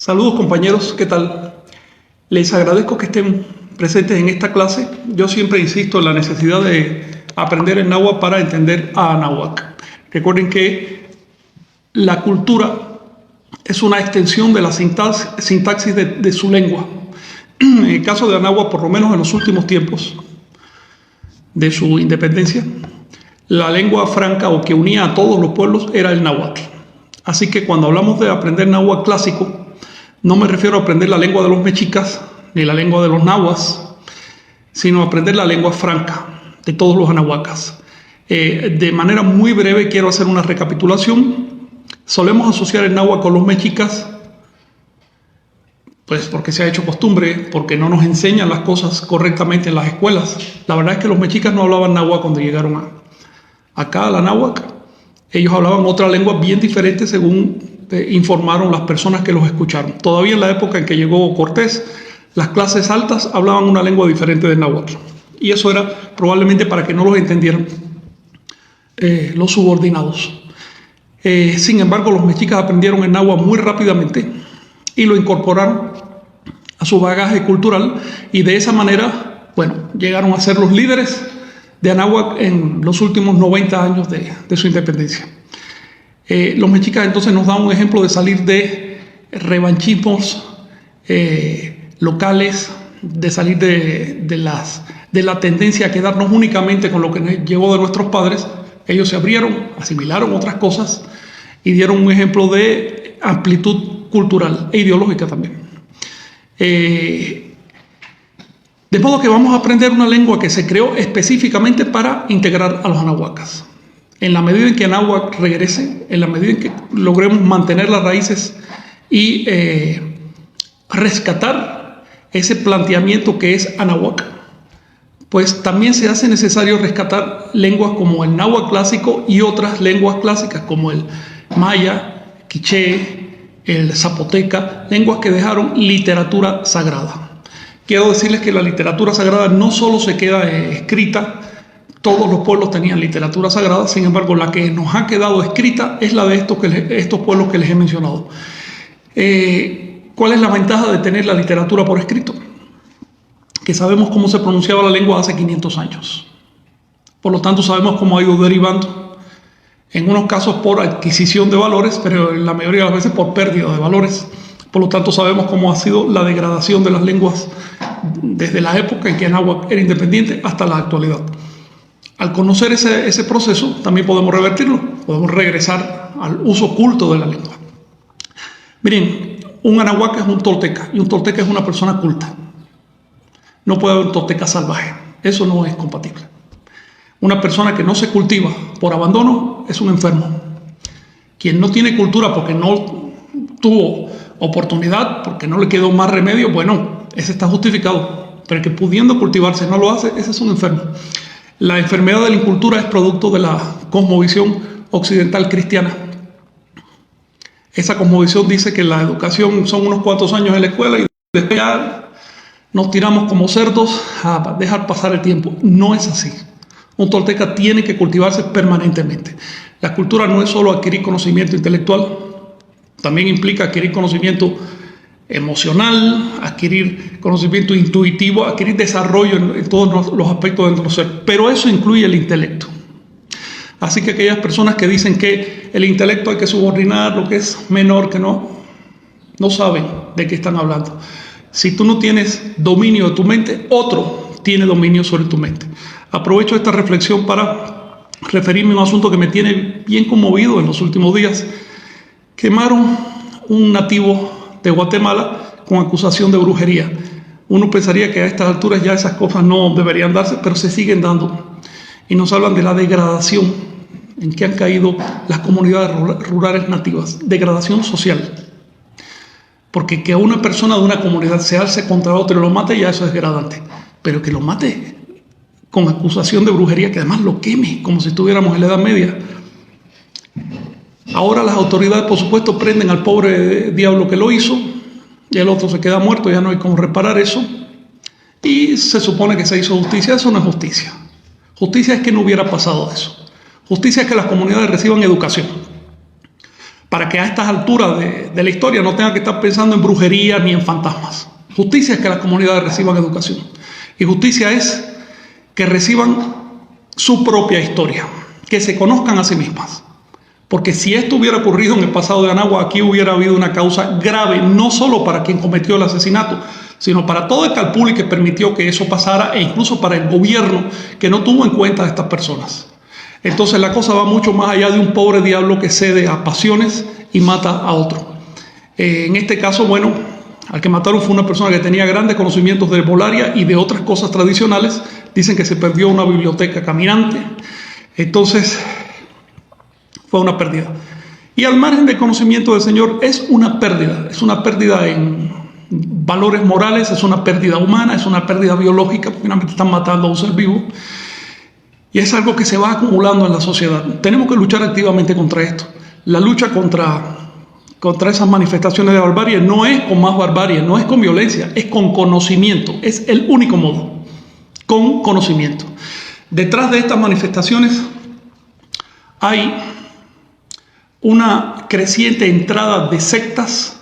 Saludos compañeros, ¿qué tal? Les agradezco que estén presentes en esta clase. Yo siempre insisto en la necesidad de aprender el náhuatl para entender a náhuatl. Recuerden que la cultura es una extensión de la sintaxis de su lengua. En el caso de Anáhuac, por lo menos en los últimos tiempos de su independencia, la lengua franca o que unía a todos los pueblos era el náhuatl. Así que cuando hablamos de aprender náhuatl clásico, no me refiero a aprender la lengua de los mexicas ni la lengua de los nahuas, sino a aprender la lengua franca de todos los anahuacas. De manera muy breve quiero hacer una recapitulación. Solemos asociar el náhuatl con los mexicas, pues porque se ha hecho costumbre, porque no nos enseñan las cosas correctamente en las escuelas. La verdad es que los mexicas no hablaban náhuatl cuando llegaron acá a la náhuatl. Ellos hablaban otra lengua bien diferente según informaron las personas que los escucharon. Todavía en la época en que llegó Cortés, las clases altas hablaban una lengua diferente del náhuatl. Y eso era probablemente para que no los entendieran los subordinados. Sin embargo, los mexicas aprendieron el náhuatl muy rápidamente y lo incorporaron a su bagaje cultural, y de esa manera, llegaron a ser los líderes de Anáhuac en los últimos 90 años de su independencia. Los mexicas entonces nos dan un ejemplo de salir de revanchismos locales, de salir de la tendencia a quedarnos únicamente con lo que llegó de nuestros padres. Ellos se abrieron, asimilaron otras cosas y dieron un ejemplo de amplitud cultural e ideológica también. De modo que vamos a aprender una lengua que se creó específicamente para integrar a los anahuacas. En la medida en que Anáhuac regrese, en la medida en que logremos mantener las raíces y rescatar ese planteamiento que es Anáhuac, pues también se hace necesario rescatar lenguas como el náhuatl clásico y otras lenguas clásicas como el maya, quiché, el zapoteca, lenguas que dejaron literatura sagrada. Quiero decirles que la literatura sagrada no solo se queda escrita. Todos los pueblos tenían literatura sagrada, sin embargo, la que nos ha quedado escrita es la de estos pueblos que les he mencionado. ¿Cuál es la ventaja de tener la literatura por escrito? Que sabemos cómo se pronunciaba la lengua hace 500 años. Por lo tanto, sabemos cómo ha ido derivando, en unos casos por adquisición de valores, pero en la mayoría de las veces por pérdida de valores. Por lo tanto, sabemos cómo ha sido la degradación de las lenguas desde la época en que Anáhuac era independiente hasta la actualidad. Al conocer ese proceso, también podemos revertirlo, podemos regresar al uso culto de la lengua. Miren, un anahuaca es un tolteca, y un tolteca es una persona culta. No puede haber un tolteca salvaje, eso no es compatible. Una persona que no se cultiva por abandono es un enfermo. Quien no tiene cultura porque no tuvo oportunidad, porque no le quedó más remedio, ese está justificado. Pero el que pudiendo cultivarse no lo hace, ese es un enfermo. La enfermedad de la incultura es producto de la cosmovisión occidental cristiana. Esa cosmovisión dice que la educación son unos cuantos años en la escuela y después ya nos tiramos como cerdos a dejar pasar el tiempo. No es así. Un tolteca tiene que cultivarse permanentemente. La cultura no es solo adquirir conocimiento intelectual, también implica adquirir conocimiento emocional, adquirir conocimiento intuitivo, adquirir desarrollo en todos los aspectos de nuestro ser. Pero eso incluye el intelecto. Así que aquellas personas que dicen que el intelecto hay que subordinar, lo que es menor, que no saben de qué están hablando. Si tú no tienes dominio de tu mente, otro tiene dominio sobre tu mente. Aprovecho esta reflexión para referirme a un asunto que me tiene bien conmovido en los últimos días. Quemaron un nativo de Guatemala con acusación de brujería. Uno pensaría que a estas alturas ya esas cosas no deberían darse, pero se siguen dando. Y nos hablan de la degradación en que han caído las comunidades rurales nativas. Degradación social. Porque que a una persona de una comunidad se alce contra otra y lo mate, ya eso es degradante. Pero que lo mate con acusación de brujería, que además lo queme, como si estuviéramos en la Edad Media. Ahora las autoridades, por supuesto, prenden al pobre diablo que lo hizo, y el otro se queda muerto, ya no hay cómo reparar eso, y se supone que se hizo justicia. Eso no es justicia. Justicia es que no hubiera pasado eso. Justicia es que las comunidades reciban educación. para que a estas alturas de la historia no tengan que estar pensando en brujería ni en fantasmas. Justicia es que las comunidades reciban educación. Y justicia es que reciban su propia historia, que se conozcan a sí mismas. Porque si esto hubiera ocurrido en el pasado de Anáhuac, aquí hubiera habido una causa grave, no solo para quien cometió el asesinato, sino para todo el calpulli que permitió que eso pasara, e incluso para el gobierno que no tuvo en cuenta a estas personas. Entonces la cosa va mucho más allá de un pobre diablo que cede a pasiones y mata a otro. En este caso, bueno, al que mataron fue una persona que tenía grandes conocimientos de herbolaria y de otras cosas tradicionales. Dicen que se perdió una biblioteca caminante. Entonces fue una pérdida. Y al margen del conocimiento del Señor es una pérdida en valores morales, es una pérdida humana, es una pérdida biológica, porque finalmente están matando a un ser vivo. Y es algo que se va acumulando en la sociedad. Tenemos que luchar activamente contra esto. La lucha contra esas manifestaciones de barbarie no es con más barbarie, no es con violencia, es con conocimiento. Es el único modo, con conocimiento. Detrás de estas manifestaciones hay una creciente entrada de sectas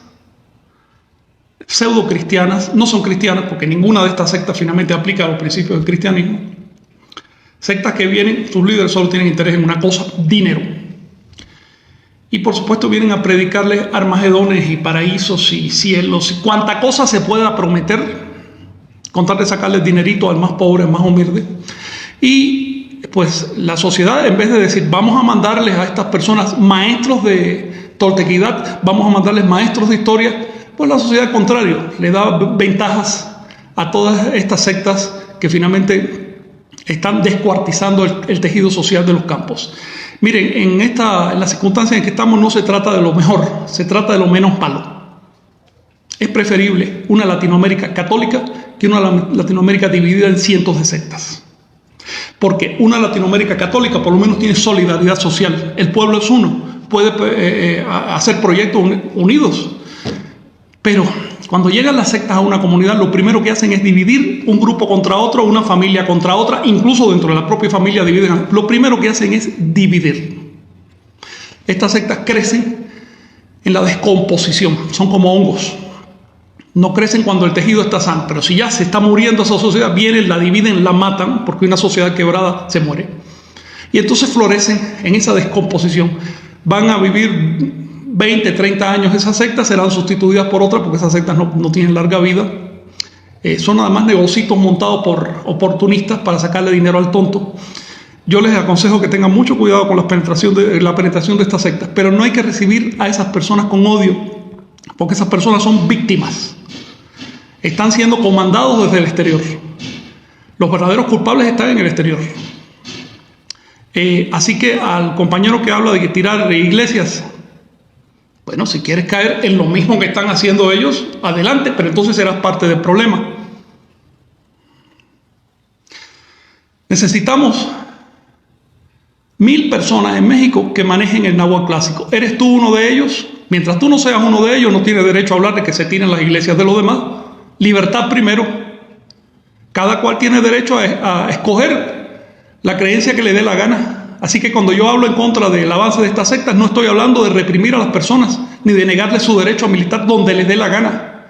pseudo cristianas. No son cristianas porque ninguna de estas sectas finalmente aplica los principios del cristianismo. Sectas que vienen, sus líderes solo tienen interés en una cosa: dinero. Y por supuesto vienen a predicarles armagedones y paraísos y cielos y cuanta cosa se pueda prometer, con tal de sacarles dinerito al más pobre, al más humilde. Y pues la sociedad, en vez de decir vamos a mandarles a estas personas maestros de toltequidad, vamos a mandarles maestros de historia, pues la sociedad al contrario, le da ventajas a todas estas sectas que finalmente están descuartizando el tejido social de los campos. Miren, en las circunstancias en que estamos no se trata de lo mejor, se trata de lo menos malo. Es preferible una Latinoamérica católica que una Latinoamérica dividida en cientos de sectas. Porque una Latinoamérica católica por lo menos tiene solidaridad social. El pueblo es uno, puede hacer proyectos unidos. Pero cuando llegan las sectas a una comunidad, lo primero que hacen es dividir un grupo contra otro, una familia contra otra, incluso dentro de la propia familia dividen. Lo primero que hacen es dividir. Estas sectas crecen en la descomposición, son como hongos. No crecen cuando el tejido está sano, pero si ya se está muriendo esa sociedad, vienen, la dividen, la matan, porque una sociedad quebrada se muere. Y entonces florecen en esa descomposición. Van a vivir 20, 30 años esas sectas, serán sustituidas por otras porque esas sectas no tienen larga vida. Son nada más negocios montados por oportunistas para sacarle dinero al tonto. Yo les aconsejo que tengan mucho cuidado con la penetración de estas sectas, pero no hay que recibir a esas personas con odio, porque esas personas son víctimas. Están siendo comandados desde el exterior. Los verdaderos culpables están en el exterior. Así que al compañero que habla de que tirar iglesias, bueno, si quieres caer en lo mismo que están haciendo ellos, adelante, pero entonces serás parte del problema. Necesitamos 1000 personas en México que manejen el náhuatl clásico. ¿Eres tú uno de ellos? Mientras tú no seas uno de ellos, no tienes derecho a hablar de que se tiren las iglesias de los demás. Libertad primero. Cada cual tiene derecho a escoger la creencia que le dé la gana. Así que cuando yo hablo en contra del avance de estas sectas, no estoy hablando de reprimir a las personas, ni de negarles su derecho a militar donde les dé la gana.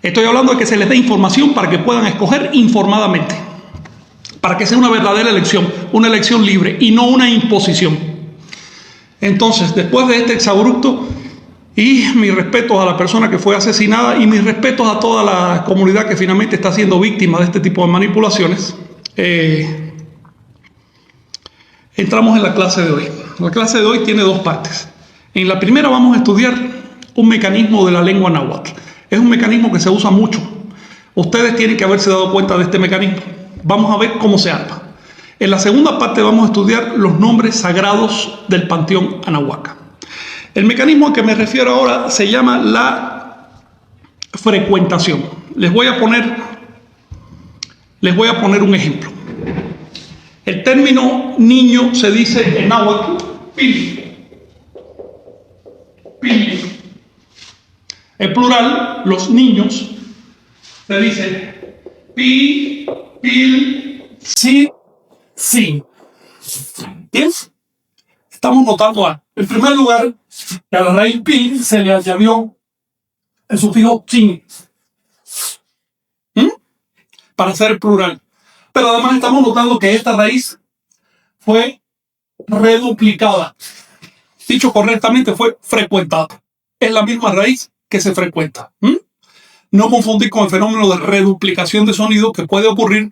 Estoy hablando de que se les dé información para que puedan escoger informadamente, para que sea una verdadera elección, una elección libre y no una imposición. Entonces, después de este exabrupto, y mis respetos a la persona que fue asesinada y mis respetos a toda la comunidad que finalmente está siendo víctima de este tipo de manipulaciones, entramos en la clase de hoy. La clase de hoy tiene dos partes. En la primera vamos a estudiar un mecanismo de la lengua náhuatl. Es un mecanismo que se usa mucho. Ustedes tienen que haberse dado cuenta de este mecanismo. Vamos a ver cómo se arma. En la segunda parte vamos a estudiar los nombres sagrados del panteón anahuaca. El mecanismo al que me refiero ahora se llama la frecuentación. Les voy a poner un ejemplo. El término niño se dice en náhuatl pil. Pil. En plural, los niños se dice pi, pil, Sí, sí. ¿Entiendes? estamos notando algo. En primer lugar, que a la raíz pi se le añadió el sufijo chin. Para hacer plural. Pero además estamos notando que esta raíz fue reduplicada. Dicho correctamente, fue frecuentada. Es la misma raíz que se frecuenta. No confundir con el fenómeno de reduplicación de sonido que puede ocurrir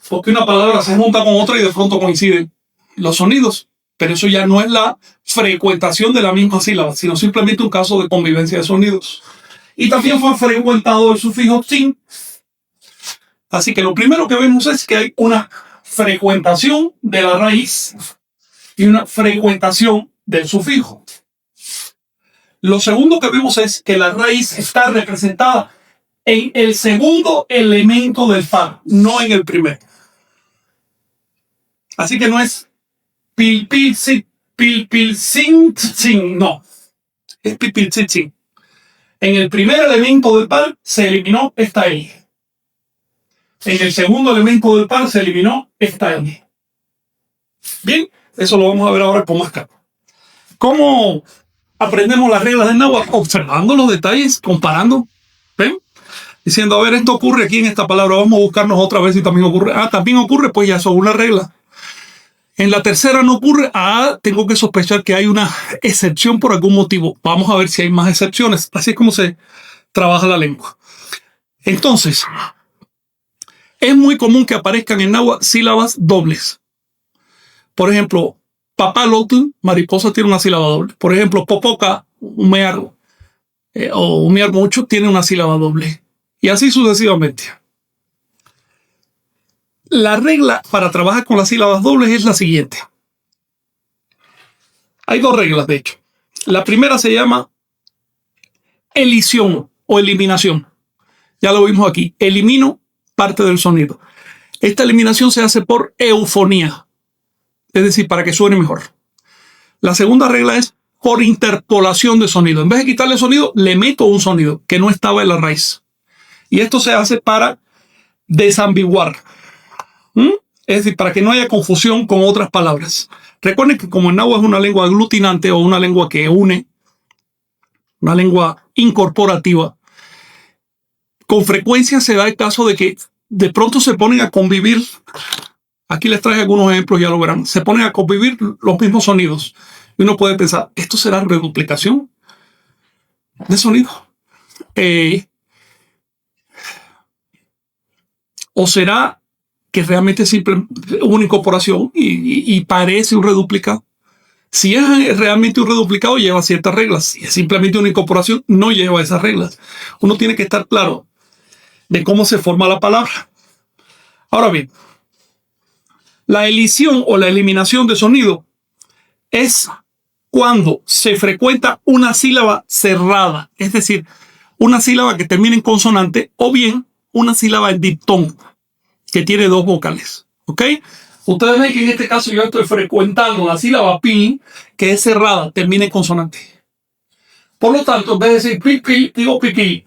porque una palabra se junta con otra y de pronto coinciden los sonidos. Pero eso ya no es la frecuentación de la misma sílaba, sino simplemente un caso de convivencia de sonidos. Y también fue frecuentado el sufijo sin. Así que lo primero que vemos es que hay una frecuentación de la raíz y una frecuentación del sufijo. Lo segundo que vemos es que la raíz está representada en el segundo elemento del par, no en el primero. Así que no es pil, pil, sin, no. Es pil, pil, sin. En el primer elemento del par se eliminó esta L. En el segundo elemento del par se eliminó esta L. Bien, eso lo vamos a ver ahora con más calma. ¿Cómo aprendemos las reglas del náhuatl? Observando los detalles, comparando. ¿Ven? Diciendo, a ver, esto ocurre aquí en esta palabra, vamos a buscarnos otra vez si también ocurre. También ocurre, pues ya son una regla. En la tercera no ocurre. Tengo que sospechar que hay una excepción por algún motivo. Vamos a ver si hay más excepciones. Así es como se trabaja la lengua. Entonces, es muy común que aparezcan en náhuatl sílabas dobles. Por ejemplo, papalotl, mariposa, tiene una sílaba doble. Por ejemplo, popoca, humear o humear mucho, tiene una sílaba doble. Y así sucesivamente. La regla para trabajar con las sílabas dobles es la siguiente. Hay dos reglas, de hecho. La primera se llama elisión o eliminación. Ya lo vimos aquí. Elimino parte del sonido. Esta eliminación se hace por eufonía. Es decir, para que suene mejor. La segunda regla es por interpolación de sonido. En vez de quitarle sonido, le meto un sonido que no estaba en la raíz. Y esto se hace para desambiguar. Es decir, para que no haya confusión con otras palabras. Recuerden que como el náhuatl es una lengua aglutinante o una lengua que une, una lengua incorporativa, con frecuencia se da el caso de que de pronto se ponen a convivir. Aquí les traje algunos ejemplos, ya lo verán. Se ponen a convivir los mismos sonidos. Y uno puede pensar, ¿esto será reduplicación de sonido? ¿O será que realmente es simplemente una incorporación y parece un reduplicado? Si es realmente un reduplicado, lleva ciertas reglas. Si es simplemente una incorporación, no lleva esas reglas. Uno tiene que estar claro de cómo se forma la palabra. Ahora bien, la elisión o la eliminación de sonido es cuando se frecuenta una sílaba cerrada, es decir, una sílaba que termina en consonante o bien una sílaba en diptón que tiene dos vocales. ¿Ok? Ustedes ven que en este caso yo estoy frecuentando la sílaba pi, que es cerrada, termina en consonante. Por lo tanto, en vez de decir pi, pi, digo pi, pi.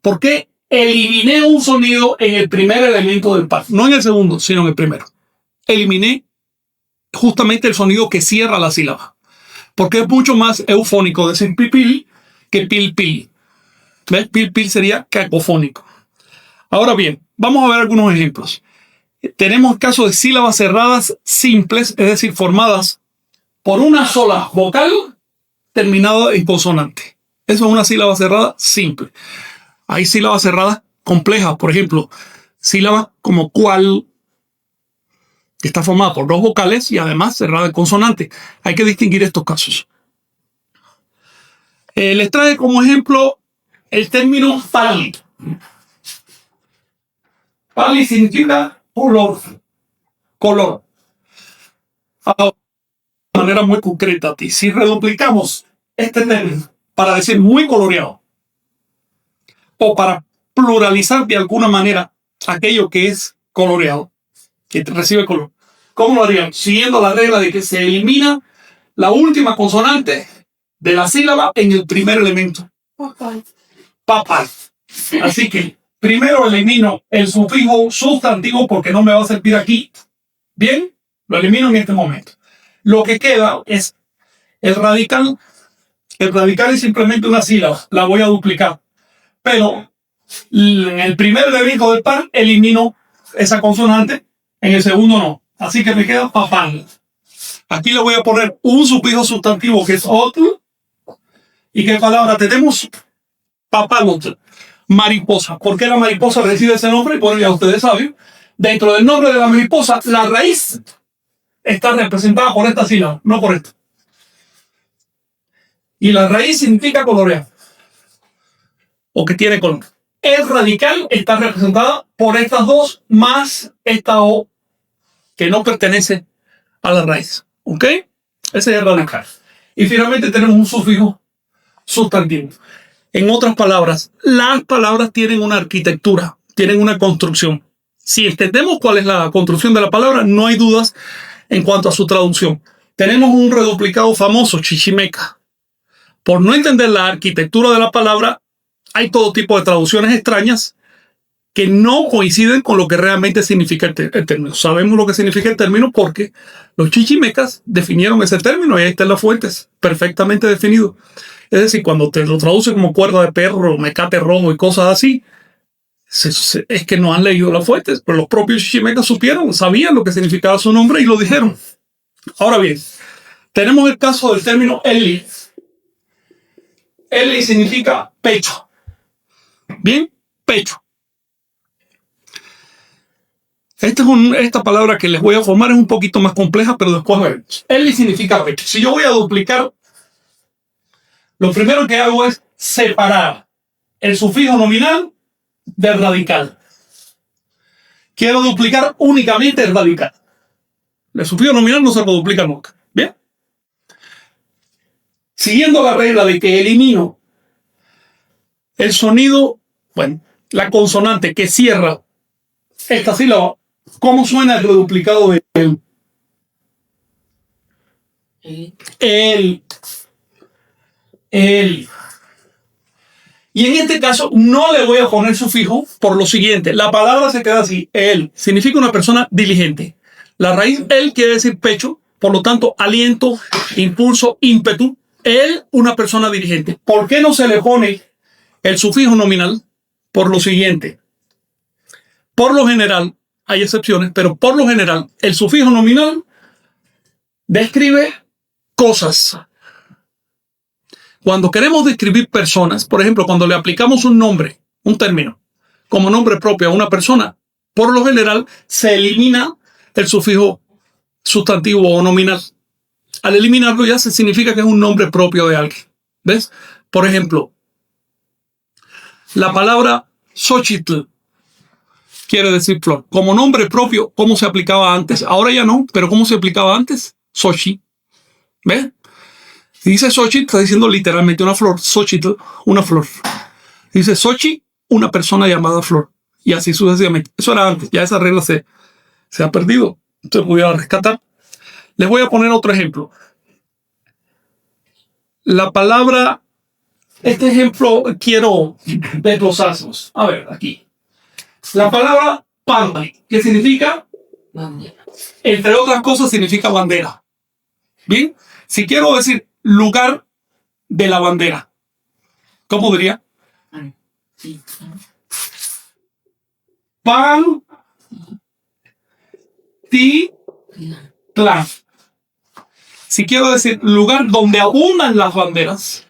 ¿Por qué? Eliminé un sonido en el primer elemento del par. No en el segundo, sino en el primero. Eliminé justamente el sonido que cierra la sílaba. Porque es mucho más eufónico decir pipil que pil, pil. ¿Ves? Pil, pil sería cacofónico. Ahora bien, vamos a ver algunos ejemplos. Tenemos casos de sílabas cerradas simples, es decir, formadas por una sola vocal terminada en consonante. Eso es una sílaba cerrada simple. Hay sílabas cerradas complejas, por ejemplo, sílabas como cual, que está formada por dos vocales y además cerrada en consonante. Hay que distinguir estos casos. Les traje como ejemplo el término pali. Pali significa color. Color. De manera muy concreta. Y si reduplicamos este término para decir muy coloreado o para pluralizar de alguna manera aquello que es coloreado, que recibe color, ¿cómo lo harían? Siguiendo la regla de que se elimina la última consonante de la sílaba en el primer elemento. Papal. Así que primero elimino el sufijo sustantivo porque no me va a servir aquí. Bien, lo elimino en este momento. lo que queda es el radical. El radical es simplemente una sílaba, la voy a duplicar. Pero en el primer elegido del par elimino esa consonante, en el segundo no. Así que me queda papal. Aquí le voy a poner un sufijo sustantivo que es otro. ¿Y qué palabra tenemos? Papalot, mariposa. ¿Por qué la mariposa recibe ese nombre? Bueno, ya ustedes saben. Dentro del nombre de la mariposa, la raíz está representada por esta sílaba, no por esta. Y la raíz significa colorear, o que tiene color. El radical está representada por estas dos más esta O que no pertenece a la raíz. ¿Ok? Ese es el radical. Y finalmente tenemos un sufijo sustantivo. En otras palabras, las palabras tienen una arquitectura, tienen una construcción. Si entendemos cuál es la construcción de la palabra, no hay dudas en cuanto a su traducción. Tenemos un reduplicado famoso, chichimeca. Por no entender la arquitectura de la palabra, hay todo tipo de traducciones extrañas que no coinciden con lo que realmente significa el término. Sabemos lo que significa el término porque los chichimecas definieron ese término y ahí están las fuentes, perfectamente definido. Es decir, cuando te lo traduce como cuerda de perro, mecate rojo y cosas así, es que no han leído las fuentes, pero los propios chichimecas sabían lo que significaba su nombre y lo dijeron. Ahora bien, tenemos el caso del término Eli. Eli significa pecho. Bien, pecho. Esta palabra que les voy a formar es un poquito más compleja, pero después veremos. Eli significa pecho. Si yo voy a duplicar, lo primero que hago es separar el sufijo nominal del radical. Quiero duplicar únicamente el radical. El sufijo nominal no se lo duplica nunca. Bien. Siguiendo la regla de que elimino el sonido, bueno, la consonante que cierra esta sílaba, ¿cómo suena el reduplicado de él? El. Y en este caso no le voy a poner sufijo por lo siguiente. La palabra se queda así. Él significa una persona diligente. La raíz él quiere decir pecho, por lo tanto aliento, impulso, ímpetu. Él, una persona diligente. ¿Por qué no se le pone el sufijo nominal? Por lo siguiente. Por lo general, hay excepciones, pero por lo general, el sufijo nominal describe cosas. Cuando queremos describir personas, por ejemplo, cuando le aplicamos un nombre, un término, como nombre propio a una persona, por lo general se elimina el sufijo sustantivo o nominal. Al eliminarlo ya se significa que es un nombre propio de alguien. ¿Ves? Por ejemplo, la palabra Xochitl quiere decir flor. Como nombre propio, ¿cómo se aplicaba antes? Ahora ya no, pero ¿cómo se aplicaba antes? Xochi. ¿Ves? Si dice Xochitl, está diciendo literalmente una flor. Xochitl, una flor. Dice Xochi, una persona llamada flor. Y así sucesivamente. Eso era antes. Ya esa regla se ha perdido. Entonces voy a rescatar. Les voy a poner otro ejemplo. La palabra, este ejemplo quiero desglosarlos. A ver, aquí. La palabra panda, ¿qué significa? Bandera. Entre otras cosas significa bandera. Bien, si quiero decir lugar de la bandera, ¿cómo diría? Pan, ti, tlan. Si quiero decir lugar donde abundan las banderas,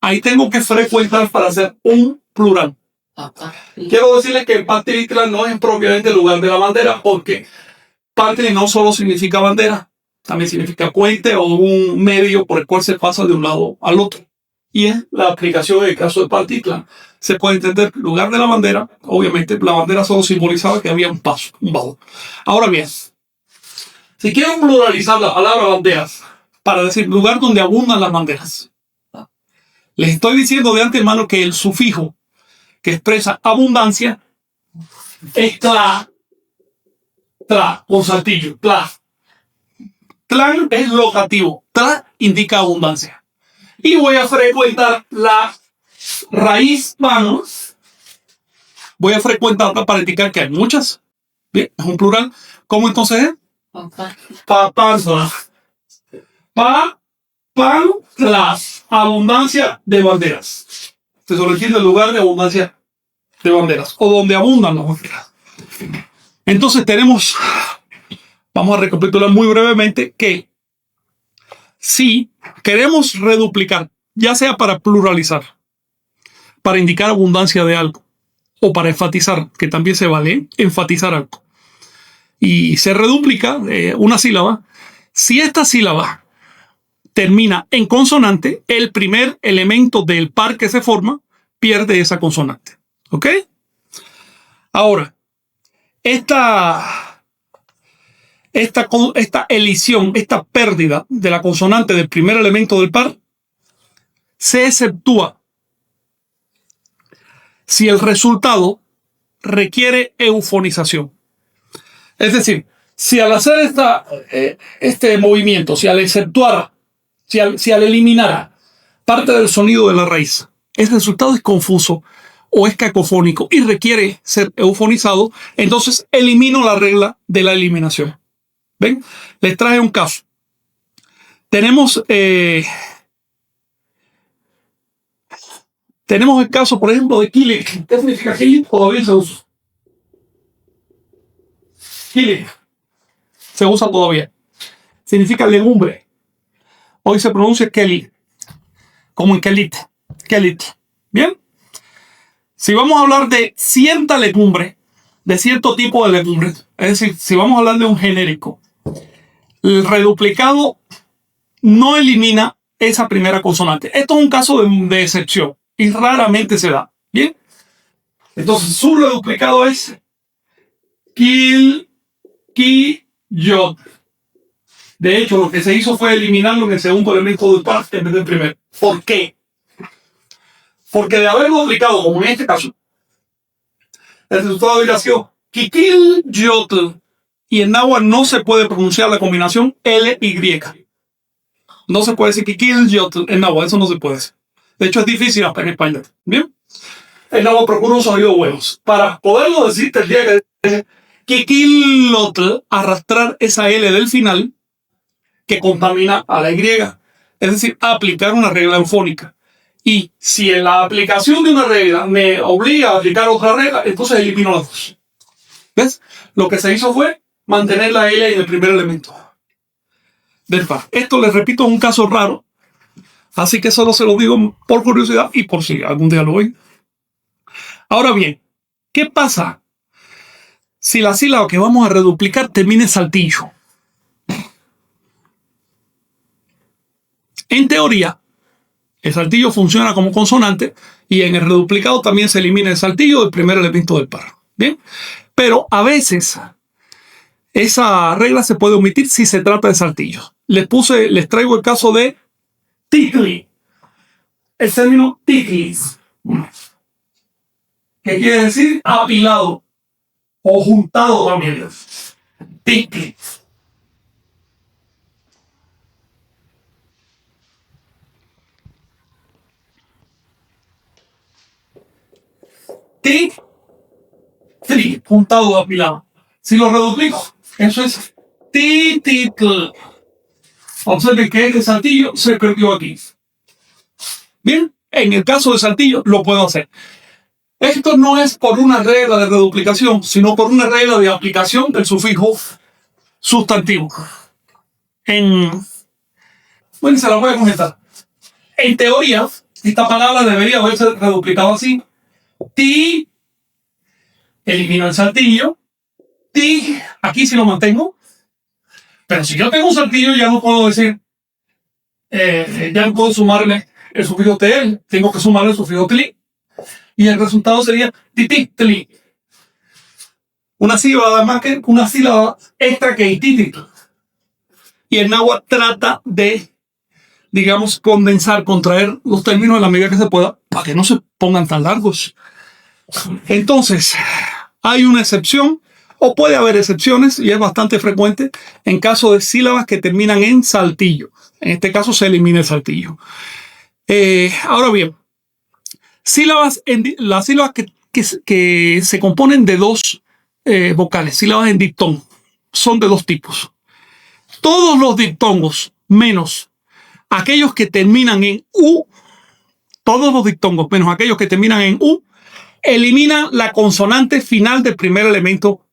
ahí tengo que frecuentar para hacer un plural. Quiero decirles que el Pantitlán no es propiamente el lugar de la bandera, porque Pantli no solo significa bandera, también significa puente o un medio por el cual se pasa de un lado al otro. Y es la aplicación en el caso de Pantitlán. Se puede entender lugar de la bandera. Obviamente la bandera solo simbolizaba que había un paso, un vado. Ahora bien, si quiero pluralizar la palabra banderas para decir lugar donde abundan las banderas, les estoy diciendo de antemano que el sufijo que expresa abundancia es tla, con saltillo, tla. Tlan es locativo, tla indica abundancia. Y voy a frecuentar la raíz manos. Voy a frecuentarla para indicar que hay muchas. Bien, es un plural. ¿Cómo entonces es? Papanza. Pantlas, abundancia de banderas. Se sobreentiende el lugar de abundancia de banderas, o donde abundan las banderas. Entonces vamos a recapitular muy brevemente que si queremos reduplicar, ya sea para pluralizar, para indicar abundancia de algo, o para enfatizar, que también se vale enfatizar algo, y se reduplica una sílaba, si esta sílaba termina en consonante, el primer elemento del par que se forma pierde esa consonante. ¿Ok? Ahora, esta elisión, esta pérdida de la consonante del primer elemento del par se exceptúa si el resultado requiere eufonización. Es decir, si al hacer este movimiento, si al exceptuar, si al eliminar parte del sonido de la raíz, el resultado es confuso o es cacofónico y requiere ser eufonizado, entonces elimino la regla de la eliminación. ¿Ven? Les traje un caso. Tenemos el caso, por ejemplo, de Kilik. ¿Qué significa Kilik? Todavía se usa. Kilik se usa todavía. Significa legumbre. Hoy se pronuncia Kelly, como en Kelit. Kelit. ¿Bien? Si vamos a hablar de cierta legumbre, de cierto tipo de legumbre, es decir, si vamos a hablar de un genérico, el reduplicado no elimina esa primera consonante. Esto es un caso de excepción y raramente se da. ¿Bien? Entonces, su reduplicado es Kil, Ki, Yod. De hecho, lo que se hizo fue eliminarlo en el segundo elemento del par en vez del primero. ¿Por qué? Porque de haberlo aplicado, como en este caso, el resultado hubiera sido Kikil Yotl. Y en náhuatl no se puede pronunciar la combinación L-Y. No se puede decir Kikil Yotl en náhuatl, eso no se puede decir. De hecho, es difícil hasta en español. ¿Bien? El náhuatl procura un sonido de huevos. Para poderlo decir, tendría que Kikil Yotl, arrastrar esa L del final que contamina a la Y. Es decir, aplicar una regla eufónica. Y si en la aplicación de una regla me obliga a aplicar otra regla, entonces elimino las dos. ¿Ves? Lo que se hizo fue mantener la L en el primer elemento del par. Esto, les repito, es un caso raro. Así que solo se lo digo por curiosidad y por si algún día lo oyen. Ahora bien, ¿qué pasa si la sílaba que vamos a reduplicar termina en saltillo? En teoría, el saltillo funciona como consonante y en el reduplicado también se elimina el saltillo del primer elemento del par. ¿Bien? Pero a veces esa regla se puede omitir si se trata de saltillos. Les traigo el caso de tickly. El término ticklis, que quiere decir apilado o juntado también. Tickly. Tri, juntado o apilado. Si lo reduplico, eso es tititl. Observen que este saltillo se perdió aquí. Bien, en el caso de saltillo lo puedo hacer. Esto no es por una regla de reduplicación, sino por una regla de aplicación del sufijo sustantivo. Bueno, se la voy a comentar. En teoría, esta palabra debería haberse reduplicado así. Ti, elimino el saltillo. Ti, aquí sí lo mantengo. Pero si yo tengo un saltillo, ya no puedo decir, ya no puedo sumarle el sufijo tl, tengo que sumarle el sufijo tli. Y el resultado sería titi, tli. Una sílaba más que una sílaba extra que itititl. Y el náhuatl trata de, digamos, condensar, contraer los términos en la medida que se pueda para que no se pongan tan largos. Entonces, hay una excepción, o puede haber excepciones, y es bastante frecuente en caso de sílabas que terminan en saltillo. En este caso se elimina el saltillo. Ahora bien, las sílabas que se componen de dos vocales, sílabas en diptón, son de dos tipos. Todos los diptongos menos aquellos que terminan en U, todos los diptongos menos aquellos que terminan en U, eliminan la consonante final del primer elemento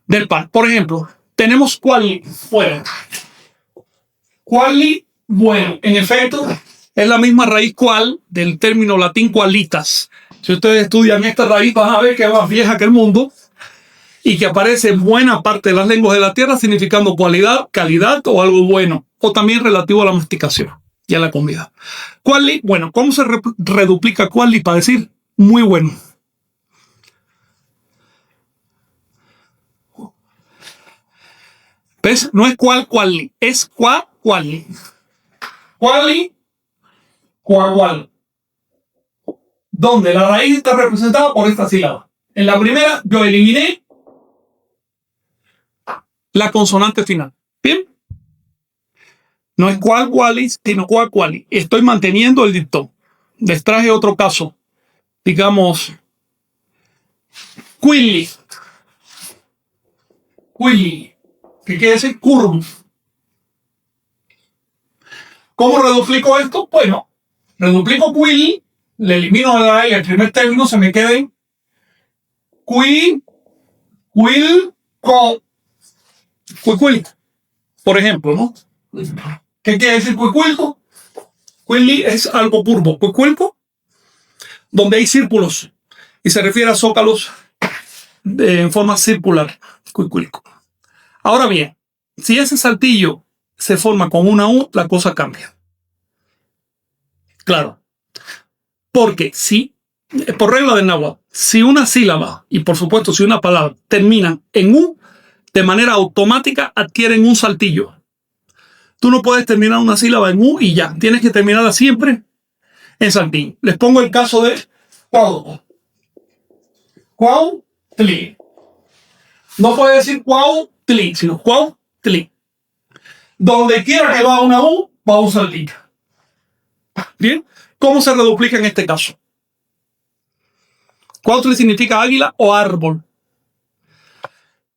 del par. Por ejemplo, tenemos quali, bueno. Quali, bueno. En efecto, es la misma raíz cual del término latín qualitas. Si ustedes estudian esta raíz, van a ver que es más vieja que el mundo y que aparece en buena parte de las lenguas de la tierra significando cualidad, calidad o algo bueno, o también relativo a la masticación y a la comida. Quali, bueno, ¿cómo se reduplica quali para decir muy bueno? ¿Ves? No es quali, es quali. Quali, cual. Donde la raíz está representada por esta sílaba. En la primera yo eliminé la consonante final. ¿Bien? No es qualis, sino quali. Estoy manteniendo el diptón. Les traje otro caso. Digamos, quilli. Quilli. ¿Qué quiere decir? Curvo. ¿Cómo reduplico esto? Bueno, reduplico quilli, le elimino la I, el primer término se me queda en cuicuilco. Por ejemplo, ¿no? ¿Qué quiere decir cuicuilco? Quilli es algo curvo. Cuicuilco, donde hay círculos y se refiere a zócalos en forma circular. Cuicuilco. Ahora bien, si ese saltillo se forma con una U, la cosa cambia. Claro. Porque si, por regla del náhuatl, si una sílaba y por supuesto si una palabra terminan en U, de manera automática adquieren un saltillo. Tú no puedes terminar una sílaba en U y ya. Tienes que terminarla siempre en saltillo. Les pongo el caso de cuautli. No puede decir cuautli, sino cuautli. Donde quiera que va una U, va un saltillo. Bien, ¿cómo se reduplica en este caso? Cuautli significa águila o árbol.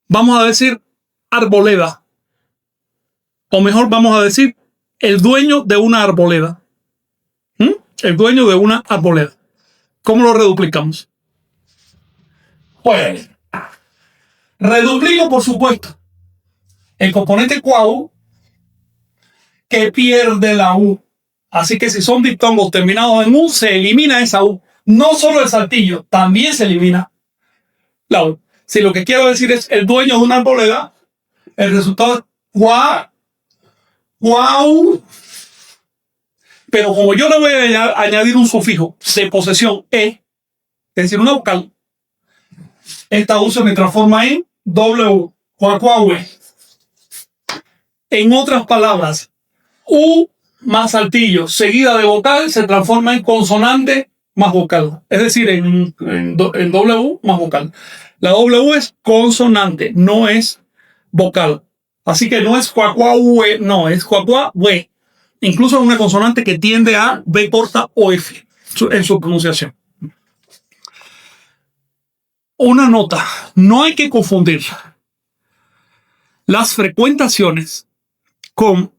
Vamos a decir arboleda. O mejor, vamos a decir el dueño de una arboleda. El dueño de una arboleda. ¿Cómo lo reduplicamos? Pues, reduplico, por supuesto, el componente cuau que pierde la U. Así que si son diptongos terminados en U, se elimina esa U. No solo el saltillo, también se elimina la U. Si lo que quiero decir es el dueño de una arboleda, el resultado es cuau. Pero como yo le voy a añadir un sufijo de posesión E, es decir, una vocal, esta U se me transforma en W, cuacuahue. En otras palabras, U más saltillo seguida de vocal se transforma en consonante más vocal. Es decir, en W más vocal. La W es consonante, no es vocal. Así que no es cuacuahue, no, es cuacuahue. Incluso es una consonante que tiende a B corta o F en su pronunciación. Una nota, no hay que confundir las frecuentaciones con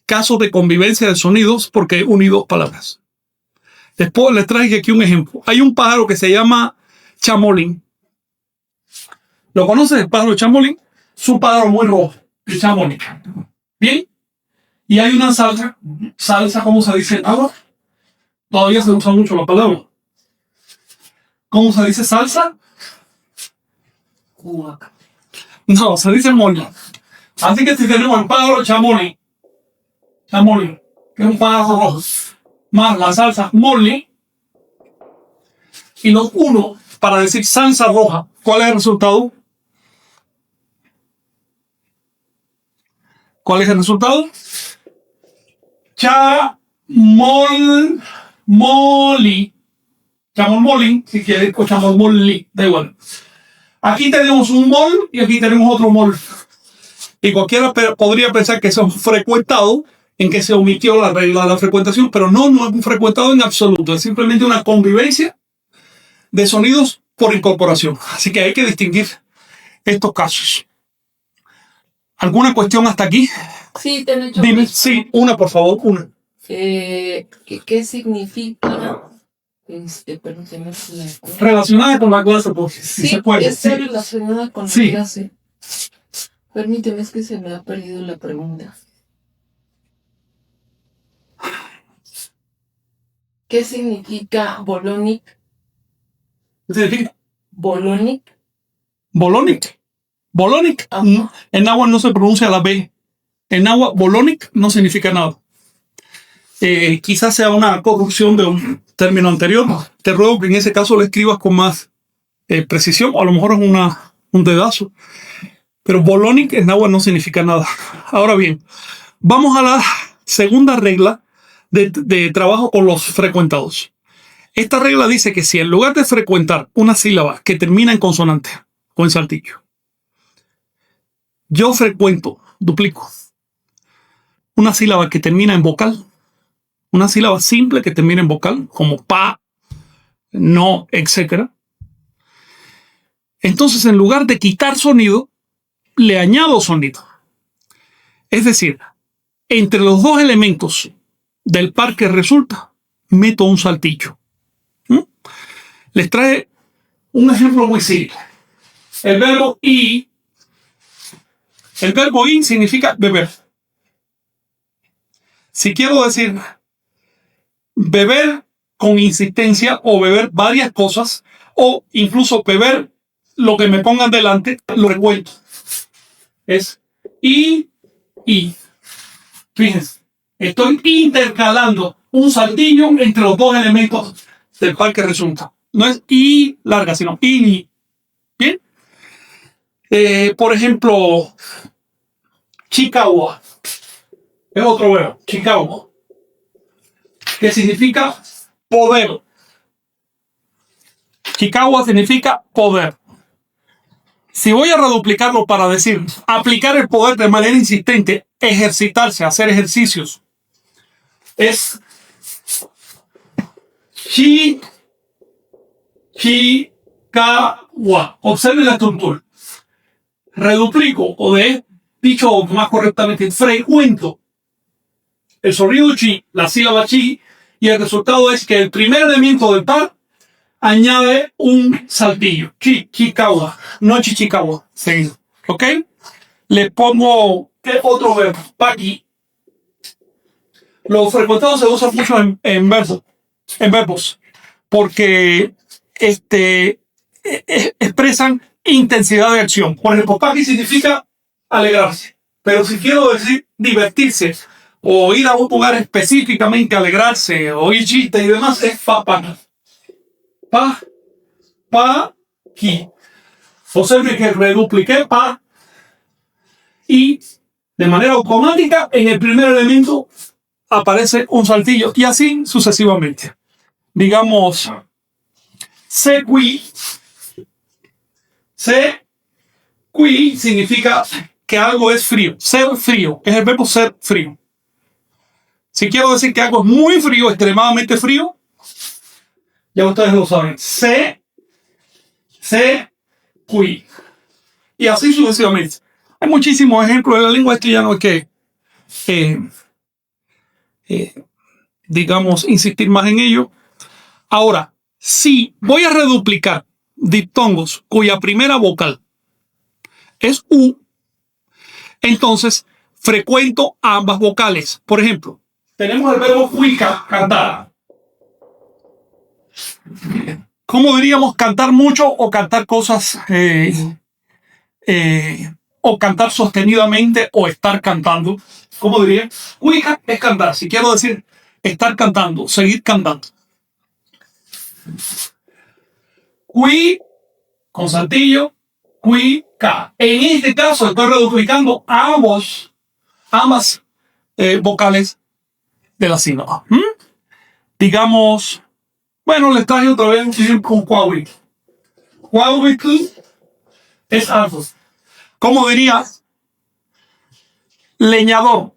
casos de convivencia de sonidos porque uní dos palabras. Después les traje aquí un ejemplo. Hay un pájaro que se llama chamolín. ¿Lo conoces, el pájaro chamolín? Es un pájaro muy rojo, el chamolín. Bien. Y hay una salsa, ¿cómo se dice? ¿Agua? Todavía se usa mucho la palabra. ¿Cómo se dice salsa? No, se dice mole. Así que si tenemos el pájaro chamolín, que es un pájaro rojo, más la salsa mole, y los uno para decir salsa roja, ¿cuál es el resultado? ¿Cuál es el resultado? Chamolmoli, si quieres, o chamolmoli, da igual. Aquí tenemos un mol y aquí tenemos otro mol. Y cualquiera podría pensar que son frecuentados, en que se omitió la regla de la frecuentación, pero no es frecuentado en absoluto. Es simplemente una convivencia de sonidos por incorporación. Así que hay que distinguir estos casos. ¿Alguna cuestión hasta aquí? Sí, te han hecho. Dime, sí, una por favor, una. ¿Qué significa? Permíteme. Relacionada con la clase, pues, si Sí, se puede. está Sí. relacionada con Sí. la clase. Permíteme, es que se me ha perdido la pregunta. ¿Qué significa bolonic? ¿Qué significa? Bolonic. Bolonic. Bolonic. Ajá. En náhuatl no se pronuncia la B. En náhuatl, bolonic no significa nada. Quizás sea una corrupción de un término anterior. Te ruego que en ese caso lo escribas con más precisión, o a lo mejor es un dedazo. Pero bolonic en náhuatl no significa nada. Ahora bien, vamos a la segunda regla de trabajo con los frecuentados. Esta regla dice que si en lugar de frecuentar una sílaba que termina en consonante o en saltillo, yo frecuento, duplico, una sílaba que termina en vocal, una sílaba simple que termina en vocal, como pa, no, etc. Entonces, en lugar de quitar sonido, le añado sonido. Es decir, entre los dos elementos del par que resulta, meto un saltillo. Les trae un ejemplo muy simple. El verbo ir significa beber. Si quiero decir beber con insistencia o beber varias cosas o incluso beber lo que me pongan delante, lo recuento. Es y. Fíjense, estoy intercalando un saltillo entre los dos elementos del par que resulta. No es y larga, sino y. ¿Bien? Por ejemplo, Chicago. Es otro verbo, Chicago, que significa poder. Chicago significa poder. Si voy a reduplicarlo para decir aplicar el poder de manera insistente, ejercitarse, hacer ejercicios, es Chikawa. Observen la estructura. Reduplico, o de dicho más correctamente, frecuento el sonido chi, la sílaba chi, y el resultado es que el primer elemento del par añade un saltillo. Chikawa, no chichikawa. Seguido. ¿Ok? Le pongo otro verbo, paqui. Los frecuentados se usan mucho en verbos, porque expresan intensidad de acción. Por ejemplo, paqui significa alegrarse, pero si quiero decir divertirse o ir a un lugar específicamente a alegrarse o oír chistes y demás, es paqui. Paqui. Observe que redupliqué pa y de manera automática en el primer elemento aparece un saltillo y así sucesivamente. Digamos, sequi significa que algo es frío. Ser frío es el verbo ser frío. Si quiero decir que algo es muy frío, extremadamente frío, ya ustedes lo saben. Sequi. Y así sucesivamente. Hay muchísimos ejemplos de la lengua, esto ya no hay que digamos, insistir más en ello. Ahora, si voy a reduplicar diptongos cuya primera vocal es U, entonces frecuento ambas vocales. Por ejemplo, tenemos el verbo cuica, cantar. ¿Cómo diríamos cantar mucho o cantar cosas o cantar sostenidamente o estar cantando? ¿Cómo diría? Cuica es cantar. Si quiero decir estar cantando, seguir cantando. Cui con saltillo, cuica. En este caso estoy reduplicando ambas vocales de la sílaba. Digamos, bueno, les traje otra vez un ejemplo con cuauhitl. Cuauhitl es árbol. ¿Cómo diría? Leñador.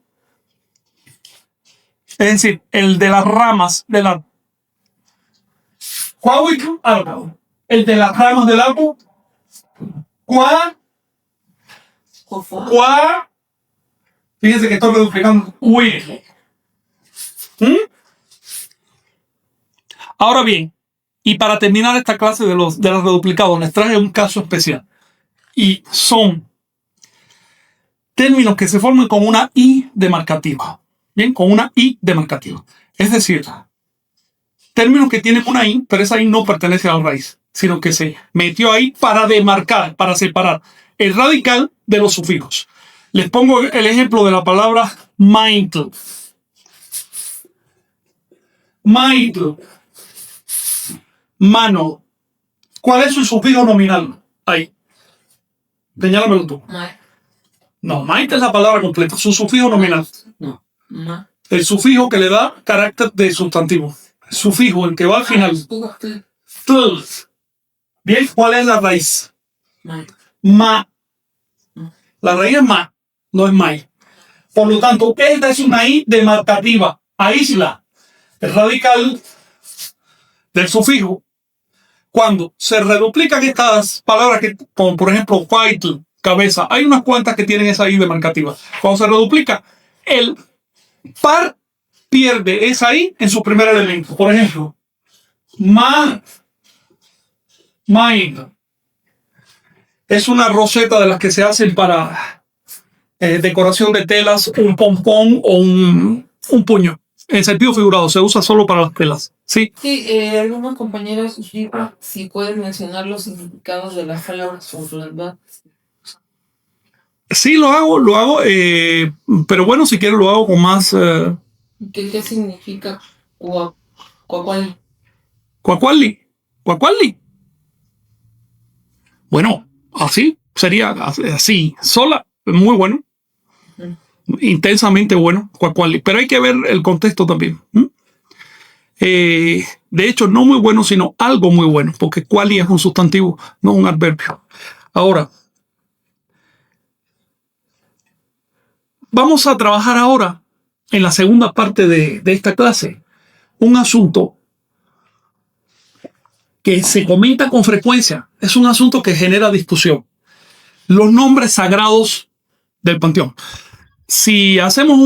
Es decir, el de las ramas del árbol. Cuauhitl, árbol. El de las ramas del árbol. Fíjense que estoy reduplicando with. Ahora bien, y para terminar esta clase de los reduplicados, les traje un caso especial. Y son términos que se forman con una I demarcativa. Bien, con una I demarcativa. Es decir, términos que tienen una I, pero esa I no pertenece a la raíz, sino que se metió ahí para demarcar, para separar el radical de los sufijos. Les pongo el ejemplo de la palabra maitl. Maitl. Mano. ¿Cuál es su sufijo nominal? Ahí. Señálamelo tú. No, maitl es la palabra completa. Su sufijo nominal. No. Ma. El sufijo que le da carácter de sustantivo. El sufijo, el que va al final. Tl. Bien, ¿cuál es la raíz? Ma. La raíz es ma, no es mai. Por lo tanto, esta es una I demarcativa. Aísla el radical del sufijo. Cuando se reduplican estas palabras, que, como por ejemplo, white, cabeza, hay unas cuantas que tienen esa I demarcativa. Cuando se reduplica, el par pierde esa I en su primer elemento. Por ejemplo, mind. Es una roseta de las que se hacen para decoración de telas, un pompón o un puño. En sentido figurado, se usa solo para las telas. Sí. Sí, algunos compañeros sugieren si pueden mencionar los significados de las palabras con verdad. Sí, lo hago, pero bueno, si quieres lo hago con más... ¿Qué significa cuacuali? ¿Cuacuali? Bueno, así, sería así, sola, muy bueno. Intensamente bueno, cuacuali. Pero hay que ver el contexto también. De hecho, no muy bueno, sino algo muy bueno, porque cuali es un sustantivo, no un adverbio. Ahora, vamos a trabajar ahora, en la segunda parte de esta clase, un asunto que se comenta con frecuencia. Es un asunto que genera discusión. Los nombres sagrados del panteón. Si hacemos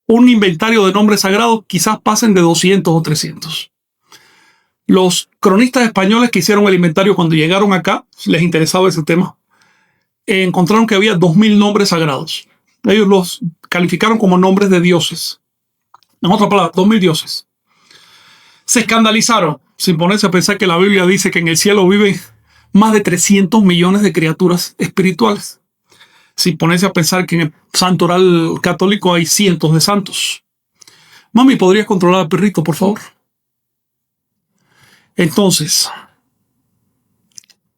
un inventario de nombres sagrados, quizás pasen de 200 o 300. Los cronistas españoles que hicieron el inventario cuando llegaron acá, les interesaba ese tema, encontraron que había 2000 nombres sagrados. Ellos los calificaron como nombres de dioses. En otras palabras, 2000 dioses. Se escandalizaron, sin ponerse a pensar que la Biblia dice que en el cielo viven más de 300 millones de criaturas espirituales. Sin ponerse a pensar que en el santo oral católico hay cientos de santos. Mami, ¿podrías controlar al perrito, por favor? Entonces,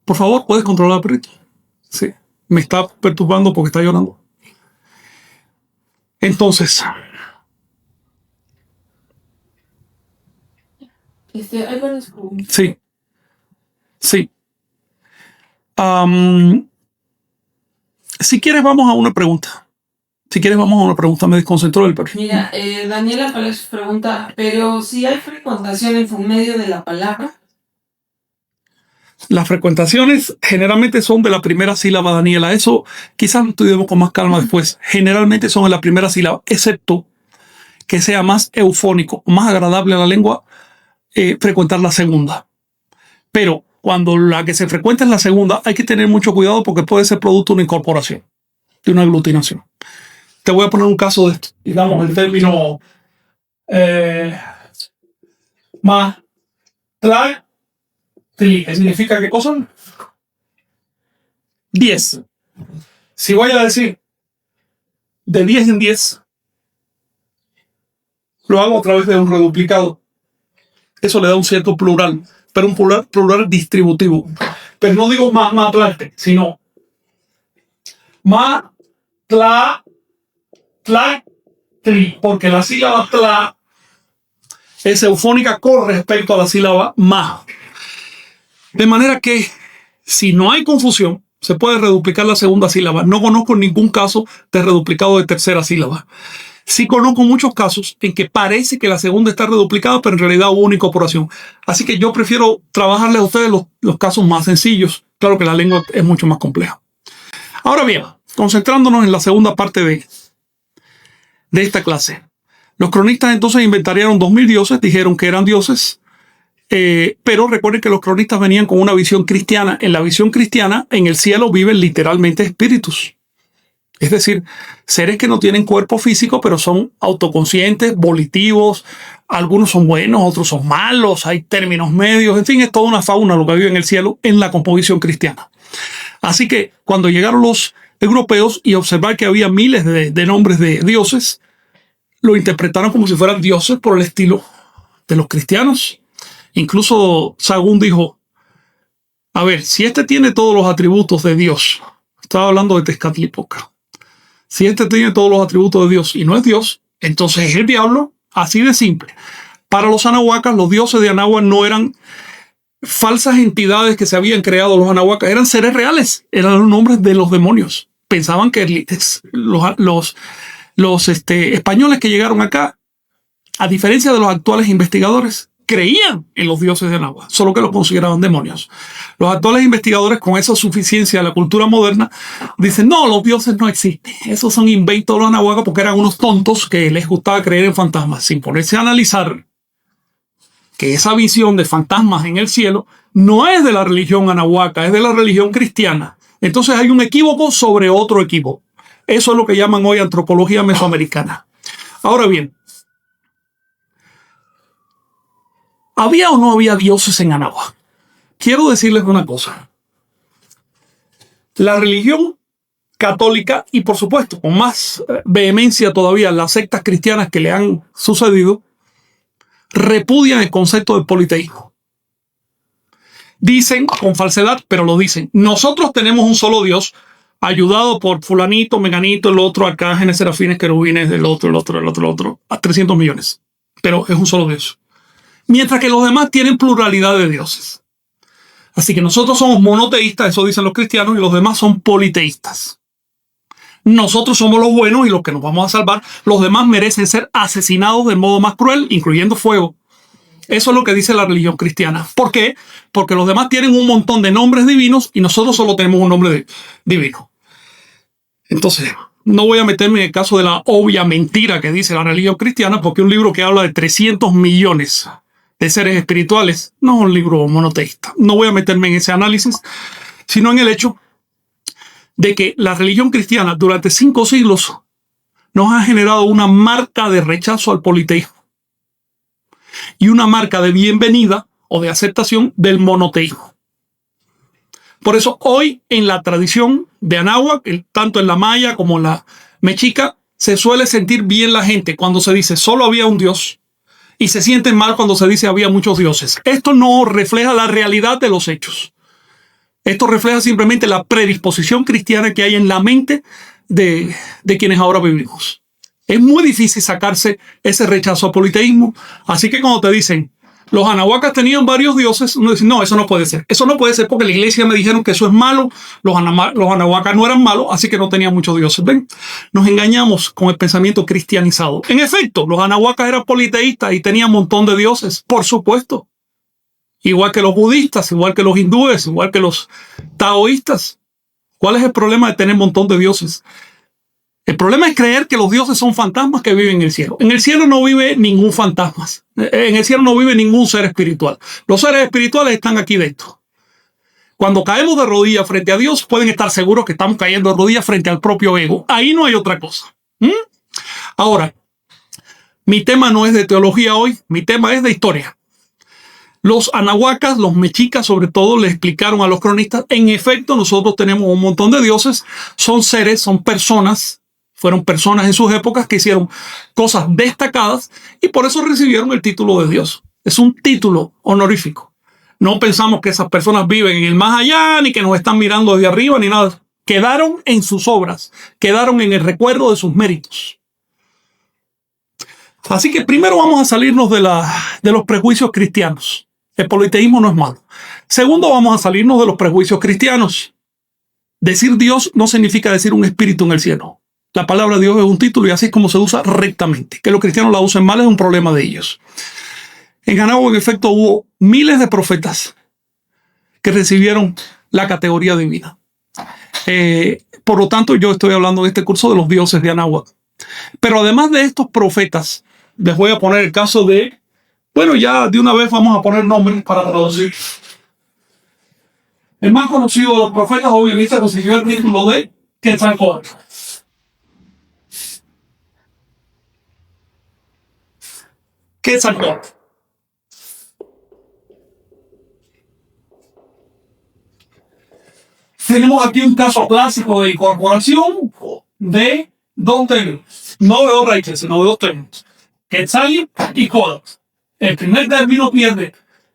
por favor, ¿puedes controlar al perrito? Sí, me está perturbando porque está llorando. Entonces, hay varias preguntas. sí. Si quieres, vamos a una pregunta. Me desconcentró del perro. Mira, Daniela Pérez pregunta, pero si hay frecuentación en medio de la palabra. Las frecuentaciones generalmente son de la primera sílaba, Daniela. Eso quizás lo estudiemos con más calma después. Generalmente son de la primera sílaba, excepto que sea más eufónico, más agradable a la lengua, frecuentar la segunda. Pero cuando la que se frecuenta es la segunda, hay que tener mucho cuidado porque puede ser producto de una incorporación, de una aglutinación. Te voy a poner un caso de esto. Digamos el término que significa ¿qué cosa? 10. Si voy a decir de 10 en 10, lo hago a través de un reduplicado. Eso le da un cierto plural, pero un plural distributivo. Pero no digo matlante, sino tla-tla-tri, porque la sílaba tla es eufónica con respecto a la sílaba ma. De manera que, si no hay confusión, se puede reduplicar la segunda sílaba. No conozco ningún caso de reduplicado de tercera sílaba. Sí conozco muchos casos en que parece que la segunda está reduplicada, pero en realidad hubo una incorporación. Así que yo prefiero trabajarles a ustedes los casos más sencillos. Claro que la lengua es mucho más compleja. Ahora bien, concentrándonos en la segunda parte de esta clase. Los cronistas entonces inventariaron 2000 dioses, dijeron que eran dioses, pero recuerden que los cronistas venían con una visión cristiana. En la visión cristiana, en el cielo viven literalmente espíritus. Es decir, seres que no tienen cuerpo físico, pero son autoconscientes, volitivos. Algunos son buenos, otros son malos, hay términos medios. En fin, es toda una fauna lo que vive en el cielo en la composición cristiana. Así que cuando llegaron los europeos y observar que había miles de nombres de dioses, lo interpretaron como si fueran dioses por el estilo de los cristianos. Incluso Sagún dijo, a ver, si este tiene todos los atributos de Dios, estaba hablando de Tezcatlipoca, si este tiene todos los atributos de Dios y no es Dios, entonces es el diablo, así de simple. Para los anahuacas, los dioses de Anáhuac no eran falsas entidades que se habían creado los anahuacas, eran seres reales, eran los nombres de los demonios. Pensaban que los españoles que llegaron acá, a diferencia de los actuales investigadores, creían en los dioses de Anáhuac, solo que los consideraban demonios. Los actuales investigadores, con esa suficiencia de la cultura moderna, dicen, no, los dioses no existen. Esos son inventos de los anahuacas porque eran unos tontos que les gustaba creer en fantasmas, sin ponerse a analizar que esa visión de fantasmas en el cielo no es de la religión anahuaca, es de la religión cristiana. Entonces hay un equívoco sobre otro equívoco. Eso es lo que llaman hoy antropología mesoamericana. Ahora bien, ¿había o no había dioses en Anáhuac? Quiero decirles una cosa. La religión católica, y por supuesto, con más vehemencia todavía, las sectas cristianas que le han sucedido, repudian el concepto del politeísmo. Dicen, con falsedad, pero lo dicen, nosotros tenemos un solo Dios, ayudado por fulanito, menganito, el otro, arcángeles, serafines, querubines, el otro, a 300 millones. Pero es un solo Dios. Mientras que los demás tienen pluralidad de dioses. Así que nosotros somos monoteístas, eso dicen los cristianos, y los demás son politeístas. Nosotros somos los buenos y los que nos vamos a salvar. Los demás merecen ser asesinados del modo más cruel, incluyendo fuego. Eso es lo que dice la religión cristiana. ¿Por qué? Porque los demás tienen un montón de nombres divinos y nosotros solo tenemos un nombre divino. Entonces, no voy a meterme en el caso de la obvia mentira que dice la religión cristiana, porque un libro que habla de 300 millones de seres espirituales no es un libro monoteísta. No voy a meterme en ese análisis, sino en el hecho de que la religión cristiana durante 5 siglos nos ha generado una marca de rechazo al politeísmo y una marca de bienvenida o de aceptación del monoteísmo. Por eso hoy en la tradición de Anáhuac, tanto en la maya como en la mexica, se suele sentir bien la gente cuando se dice solo había un Dios y se sienten mal cuando se dice había muchos dioses. Esto no refleja la realidad de los hechos. Esto refleja simplemente la predisposición cristiana que hay en la mente de quienes ahora vivimos. Es muy difícil sacarse ese rechazo al politeísmo. Así que cuando te dicen, los anahuacas tenían varios dioses, uno dice, no, eso no puede ser. Eso no puede ser porque la iglesia me dijeron que eso es malo. Los anahuacas no eran malos, así que no tenían muchos dioses. ¿Ven? Nos engañamos con el pensamiento cristianizado. En efecto, los anahuacas eran politeístas y tenían un montón de dioses, por supuesto. Igual que los budistas, igual que los hindúes, igual que los taoístas. ¿Cuál es el problema de tener un montón de dioses? El problema es creer que los dioses son fantasmas que viven en el cielo. En el cielo no vive ningún fantasma. En el cielo no vive ningún ser espiritual. Los seres espirituales están aquí dentro. Cuando caemos de rodillas frente a Dios, pueden estar seguros que estamos cayendo de rodillas frente al propio ego. Ahí no hay otra cosa. Ahora, mi tema no es de teología hoy, mi tema es de historia. Los anahuacas, los mexicas sobre todo, le explicaron a los cronistas, en efecto, nosotros tenemos un montón de dioses, son seres, son personas, fueron personas en sus épocas que hicieron cosas destacadas y por eso recibieron el título de Dios. Es un título honorífico. No pensamos que esas personas viven en el más allá, ni que nos están mirando desde arriba, ni nada. Quedaron en sus obras, quedaron en el recuerdo de sus méritos. Así que primero vamos a salirnos de los prejuicios cristianos. El politeísmo no es malo. Segundo, vamos a salirnos de los prejuicios cristianos. Decir Dios no significa decir un espíritu en el cielo. La palabra Dios es un título y así es como se usa rectamente. Que los cristianos la usen mal es un problema de ellos. En Anáhuac, en efecto, hubo miles de profetas que recibieron la categoría divina. Por lo tanto, yo estoy hablando en este curso de los dioses de Anáhuac. Pero además de estos profetas, les voy a poner el caso de, bueno, ya de una vez vamos a poner nombres para traducir. El más conocido de los profetas, obviamente, consiguió el título de Quetzalcóatl. Quetzalcóatl. Tenemos aquí un caso clásico de incorporación de dos términos, no de dos raíces, sino de dos términos, Quetzal y Cóatl. El primer término pierde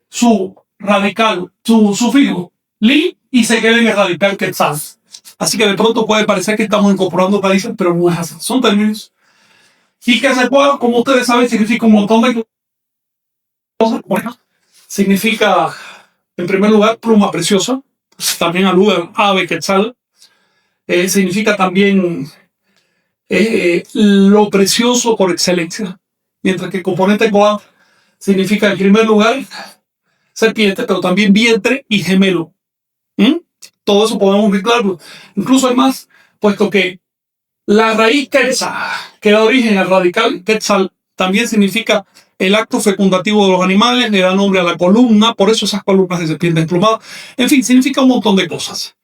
su radical, su sufijo, li, y se queda en el radical Quetzal. Así que de pronto puede parecer que estamos incorporando países, pero no es así, son términos. Y Quetzalcóatl, como ustedes saben, significa un montón de cosas. Bueno, significa, en primer lugar, pluma preciosa. También alude al ave quetzal. Significa también lo precioso por excelencia. Mientras que el componente Coatl significa, en primer lugar, serpiente, pero también vientre y gemelo. Todo eso podemos mezclarlo. Incluso hay más, puesto que la raíz quetzal, que da origen al radical quetzal, también significa el acto fecundativo de los animales, le da nombre a la columna, por eso esas columnas de serpiente emplumada. En fin, significa un montón de cosas.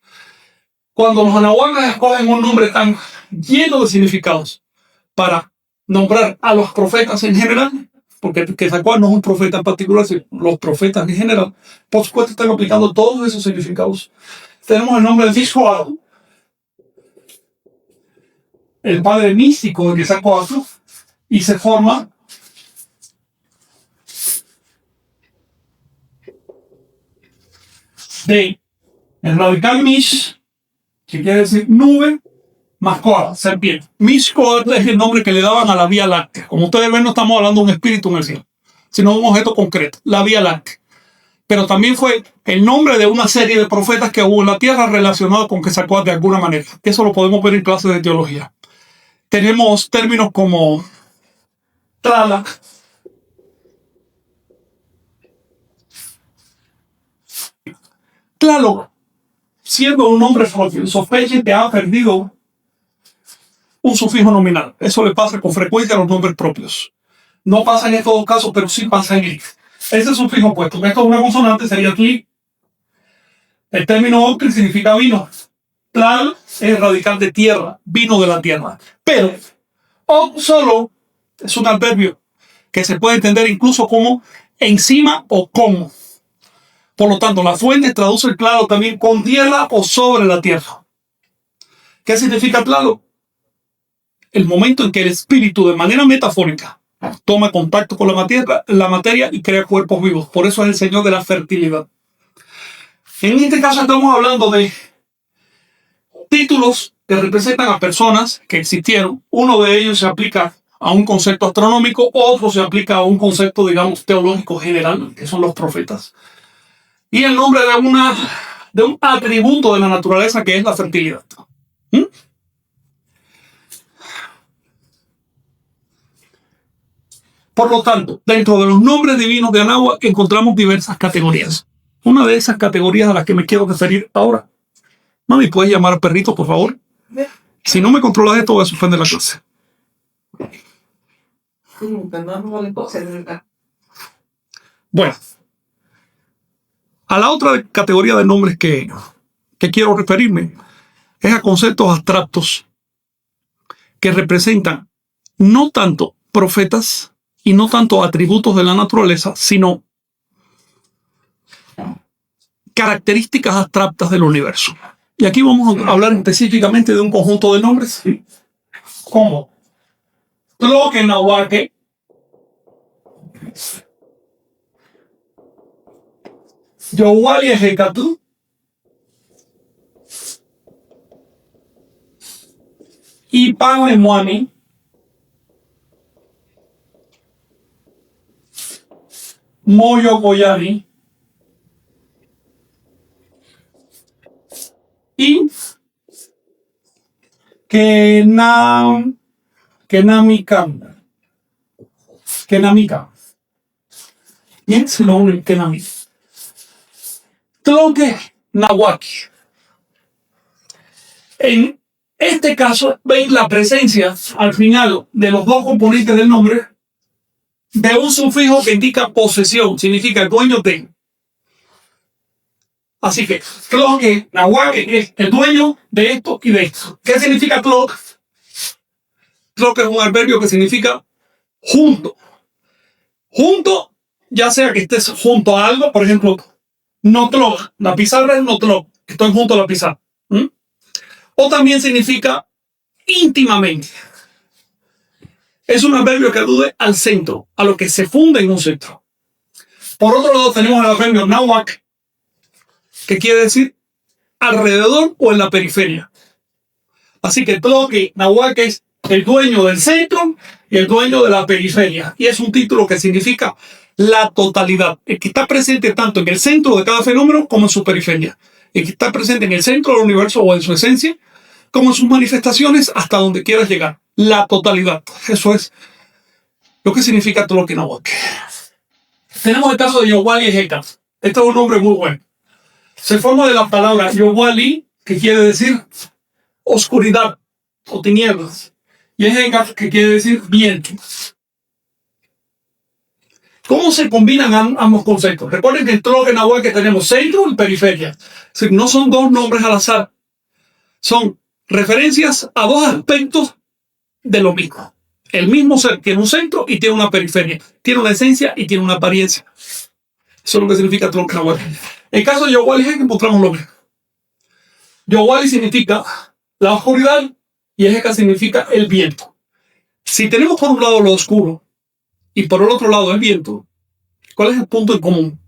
Cuando los anahuacas escogen un nombre tan lleno de significados para nombrar a los profetas en general, porque Quetzalcóatl no es un profeta en particular, sino los profetas en general, por supuesto están aplicando todos esos significados. Tenemos el nombre de Quetzalcóatl, el padre místico de Quetzalcóatl, y se forma de el radical mish, que quiere decir nube, más Coatl, serpiente. Mishcoatl es el nombre que le daban a la Vía Láctea. Como ustedes ven, no estamos hablando de un espíritu en el cielo, sino de un objeto concreto, la Vía Láctea. Pero también fue el nombre de una serie de profetas que hubo en la tierra relacionados con Quetzalcóatl de alguna manera. Eso lo podemos ver en clases de teología. Tenemos términos como Tlaloc, Tlaloc, siendo un nombre propio, sospechen que ha perdido un sufijo nominal. Eso le pasa con frecuencia a los nombres propios. No pasa en estos dos casos, pero sí pasa en este. Ese sufijo puesto, que esto es una consonante, sería tli. El término ocri significa vino. Tlal es radical de tierra, vino de la tierra. Pero o solo es un adverbio que se puede entender incluso como encima o con. Por lo tanto, la fuente traduce el claro también con tierra o sobre la tierra. ¿Qué significa claro? El momento en que el espíritu, de manera metafórica, toma contacto con la materia y crea cuerpos vivos. Por eso es el Señor de la fertilidad. En este caso estamos hablando de títulos que representan a personas que existieron. Uno de ellos se aplica a un concepto astronómico, otro se aplica a un concepto, digamos, teológico general, que son los profetas. Y el nombre de un atributo de la naturaleza que es la fertilidad. Por lo tanto, dentro de los nombres divinos de Anáhuac encontramos diversas categorías. Una de esas categorías a las que me quiero referir ahora. Mami, ¿puedes llamar al perrito, por favor? Si no me controlas esto, voy a suspender la clase. Bueno, a la otra categoría de nombres que quiero referirme es a conceptos abstractos que representan no tanto profetas y no tanto atributos de la naturaleza, sino características abstractas del universo. Y aquí vamos a hablar específicamente de un conjunto de nombres como Tloquenahuaque, Yowaliehecatl, Ipanemuani, Moyocoyani y Kenamica. Bien, se lo une Kenami. Tloquenahuaque. En Este caso, veis la presencia al final de los dos componentes del nombre de un sufijo que indica posesión, significa dueño de. Así que, Tloque, Nahuaque, es el dueño de esto y de esto. ¿Qué significa Tloque? Tloque es un adverbio que significa junto. Junto, ya sea que estés junto a algo, por ejemplo, no Tloque, la pizarra es no Tloque, estoy junto a la pizarra. O también significa íntimamente. Es un adverbio que alude al centro, a lo que se funde en un centro. Por otro lado, tenemos el adverbio Nahuac, que quiere decir alrededor o en la periferia. Así que Tloque, Nahuac es el dueño del centro y el dueño de la periferia. Y es un título que significa la totalidad. El que está presente tanto en el centro de cada fenómeno como en su periferia. El que está presente en el centro del universo o en su esencia, como en sus manifestaciones hasta donde quieras llegar. La totalidad. Eso es lo que significa Tloque Nahuac. Tenemos el caso de Yowali Ejeka. Este es un nombre muy bueno. Se forma de la palabra Yowali, que quiere decir oscuridad o tinieblas. Y Ejeka, que quiere decir viento. ¿Cómo se combinan ambos conceptos? Recuerden que en Tloque Nahuac tenemos centro y periferia. Es decir, no son dos nombres al azar. Son referencias a dos aspectos de lo mismo. El mismo ser tiene un centro y tiene una periferia. Tiene una esencia y tiene una apariencia. Eso es lo que significa Tloque Nahuac. En el caso de Yowali Ejeka encontramos lo mismo. Yowali significa la oscuridad y Ejeka significa el viento. Si tenemos por un lado lo oscuro y por el otro lado el viento, ¿cuál es el punto en común?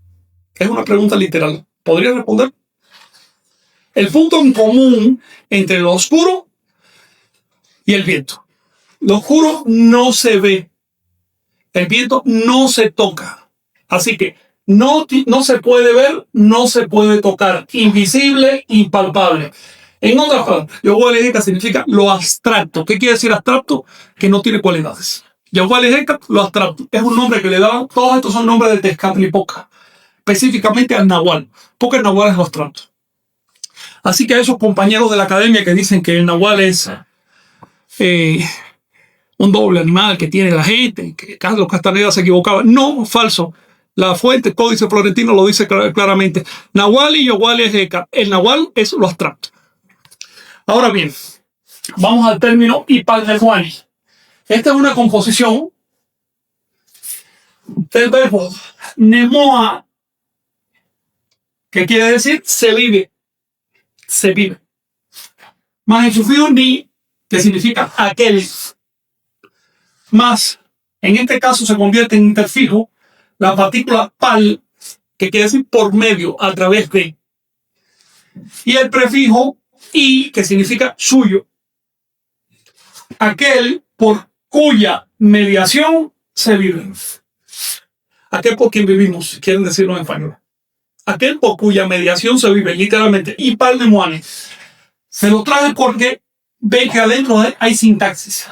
Es una pregunta literal. ¿Podría responder? El punto en común entre lo oscuro y el viento. Lo oscuro no se ve. El viento no se toca. Así que no se puede ver, no se puede tocar. Invisible, impalpable. En otras palabras, Yowali Ejeka significa lo abstracto. ¿Qué quiere decir abstracto? Que no tiene cualidades. Yowali Ejeka, lo abstracto. Es un nombre que le daban, todos estos son nombres de Tezcatlipoca. Específicamente al Nahual. Porque el Nahual es lo abstracto. Así que a esos compañeros de la academia que dicen que el Nahual es un doble animal que tiene la gente, que Carlos Castaneda se equivocaba. No, falso. La fuente, Códice Florentino, lo dice claramente. Nahual y Yowali Ejeka. El Nahual es lo abstracto. Ahora bien, vamos al término Ipalnemuani. Esta es una composición del verbo nemoa, que quiere decir se vive. Se vive. Más el sufijo ni, que significa aquel. Más, en este caso se convierte en interfijo la partícula pal, que quiere decir por medio, a través de. Y el prefijo y, que significa suyo. Aquel por cuya mediación se vive. Aquel por quien vivimos, quieren decirlo en español. Aquel por cuya mediación se vive, literalmente. Y par de muanes. Se lo traje porque ve que adentro hay sintaxis.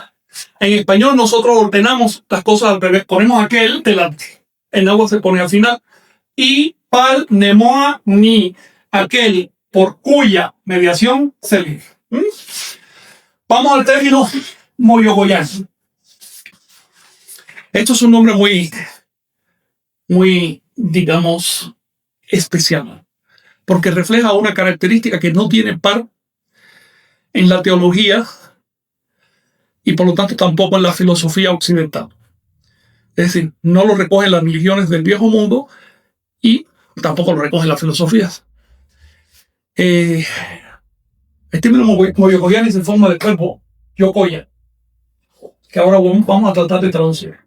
En español nosotros ordenamos las cosas al revés. Ponemos aquel delante. En agua se pone al final. Y par nemoa ni. Aquel por cuya mediación se vive. Vamos al término moyogoyán. Esto es un nombre muy, digamos, especial, porque refleja una característica que no tiene par en la teología y por lo tanto tampoco en la filosofía occidental. Es decir, no lo recogen las religiones del viejo mundo y tampoco lo recogen las filosofías. El término moyogoyán es en forma de cuerpo yokoya, que ahora vamos a tratar de traducir.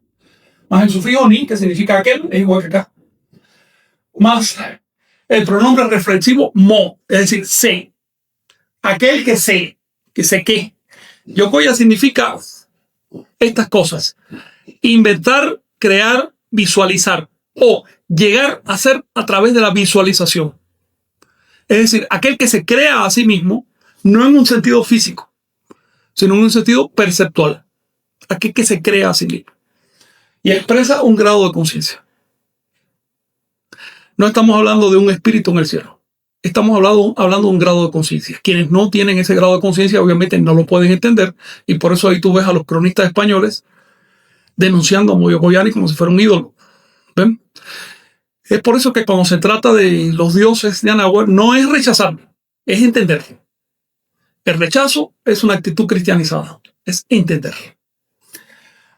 Más el sufijo ni, que significa aquel, es igual que acá. Más el pronombre reflexivo mo, es decir, sé. Aquel que sé qué. Yokoya significa estas cosas: inventar, crear, visualizar o llegar a ser a través de la visualización. Es decir, aquel que se crea a sí mismo, no en un sentido físico, sino en un sentido perceptual. Aquel que se crea a sí mismo y expresa un grado de conciencia. No estamos hablando de un espíritu en el cielo. estamos hablando de un grado de conciencia. Quienes no tienen ese grado de conciencia obviamente no lo pueden entender, y por eso ahí tú ves a los cronistas españoles denunciando a Moyo Collani como si fuera un ídolo. ¿Ven? Es por eso que cuando se trata de los dioses de Anáhuac, no es rechazar, es entender. El rechazo es una actitud cristianizada, es entender.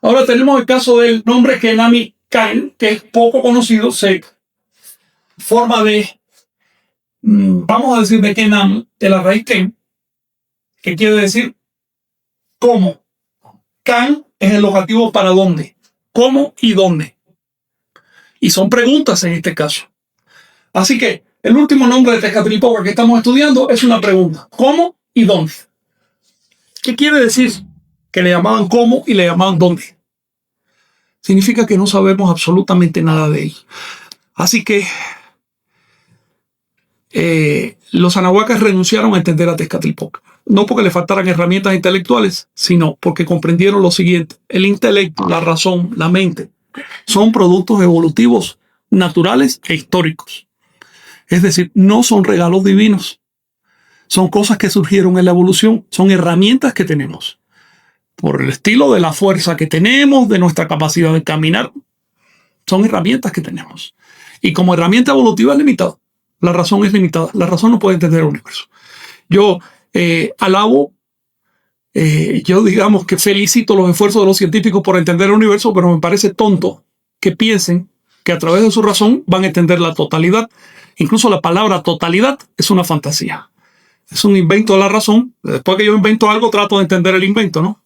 Ahora tenemos el caso del nombre Kenami Cain, que es poco conocido, se forma de, vamos a decir, de Kenam, de la raíz Ken, que quiere decir cómo. Can es el locativo para dónde, cómo y dónde. Y son preguntas en este caso. Así que el último nombre de Tezcatlipoca que estamos estudiando es una pregunta. ¿Cómo y dónde? ¿Qué quiere decir que le llamaban cómo y le llamaban dónde? Significa que no sabemos absolutamente nada de él. Así que los anahuacas renunciaron a entender a Tezcatlipoca. No porque le faltaran herramientas intelectuales, sino porque comprendieron lo siguiente. El intelecto, la razón, la mente, son productos evolutivos, naturales e históricos. Es decir, no son regalos divinos. Son cosas que surgieron en la evolución, son herramientas que tenemos. Por el estilo de la fuerza que tenemos, de nuestra capacidad de caminar, son herramientas que tenemos. Y como herramienta evolutiva es limitada. La razón es limitada. La razón no puede entender el universo. Yo alabo, yo digamos que felicito los esfuerzos de los científicos por entender el universo, pero me parece tonto que piensen que a través de su razón van a entender la totalidad. Incluso la palabra totalidad es una fantasía. Es un invento de la razón. Después que yo invento algo, trato de entender el invento, ¿no?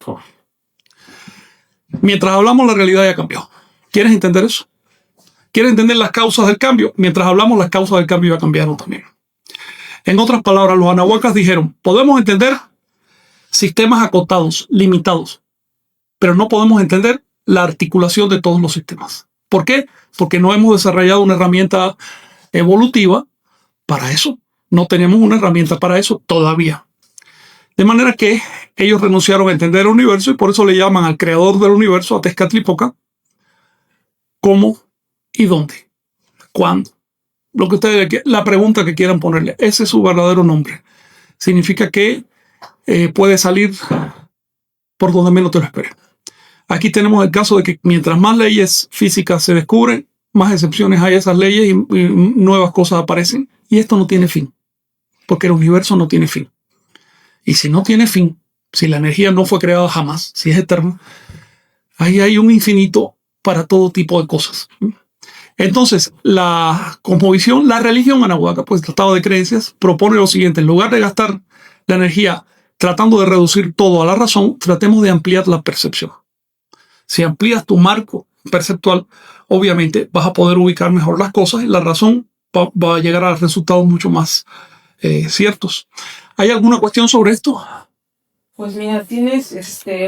Mientras hablamos, la realidad ya cambió. ¿Quieres entender eso? ¿Quieres entender las causas del cambio? Mientras hablamos, las causas del cambio ya cambiaron también. En otras palabras, los anahuacas dijeron, podemos entender sistemas acotados, limitados, pero no podemos entender la articulación de todos los sistemas. ¿Por qué? Porque no hemos desarrollado una herramienta evolutiva para eso. No tenemos una herramienta para eso todavía. De manera que ellos renunciaron a entender el universo y por eso le llaman al creador del universo, a Tezcatlipoca, cómo y dónde, cuándo. Lo que ustedes, la pregunta que quieran ponerle, ese es su verdadero nombre. Significa que puede salir por donde menos te lo esperes. Aquí tenemos el caso de que mientras más leyes físicas se descubren, más excepciones hay a esas leyes y nuevas cosas aparecen. Y esto no tiene fin, porque el universo no tiene fin. Y si no tiene fin, si la energía no fue creada jamás, si es eterna, ahí hay un infinito para todo tipo de cosas. Entonces, la cosmovisión, la religión anahuaca, pues tratado de creencias, propone lo siguiente: en lugar de gastar la energía tratando de reducir todo a la razón, tratemos de ampliar la percepción. Si amplías tu marco perceptual, obviamente vas a poder ubicar mejor las cosas y la razón va a llegar a resultados mucho más ciertos. ¿Hay alguna cuestión sobre esto? Pues mira, tienes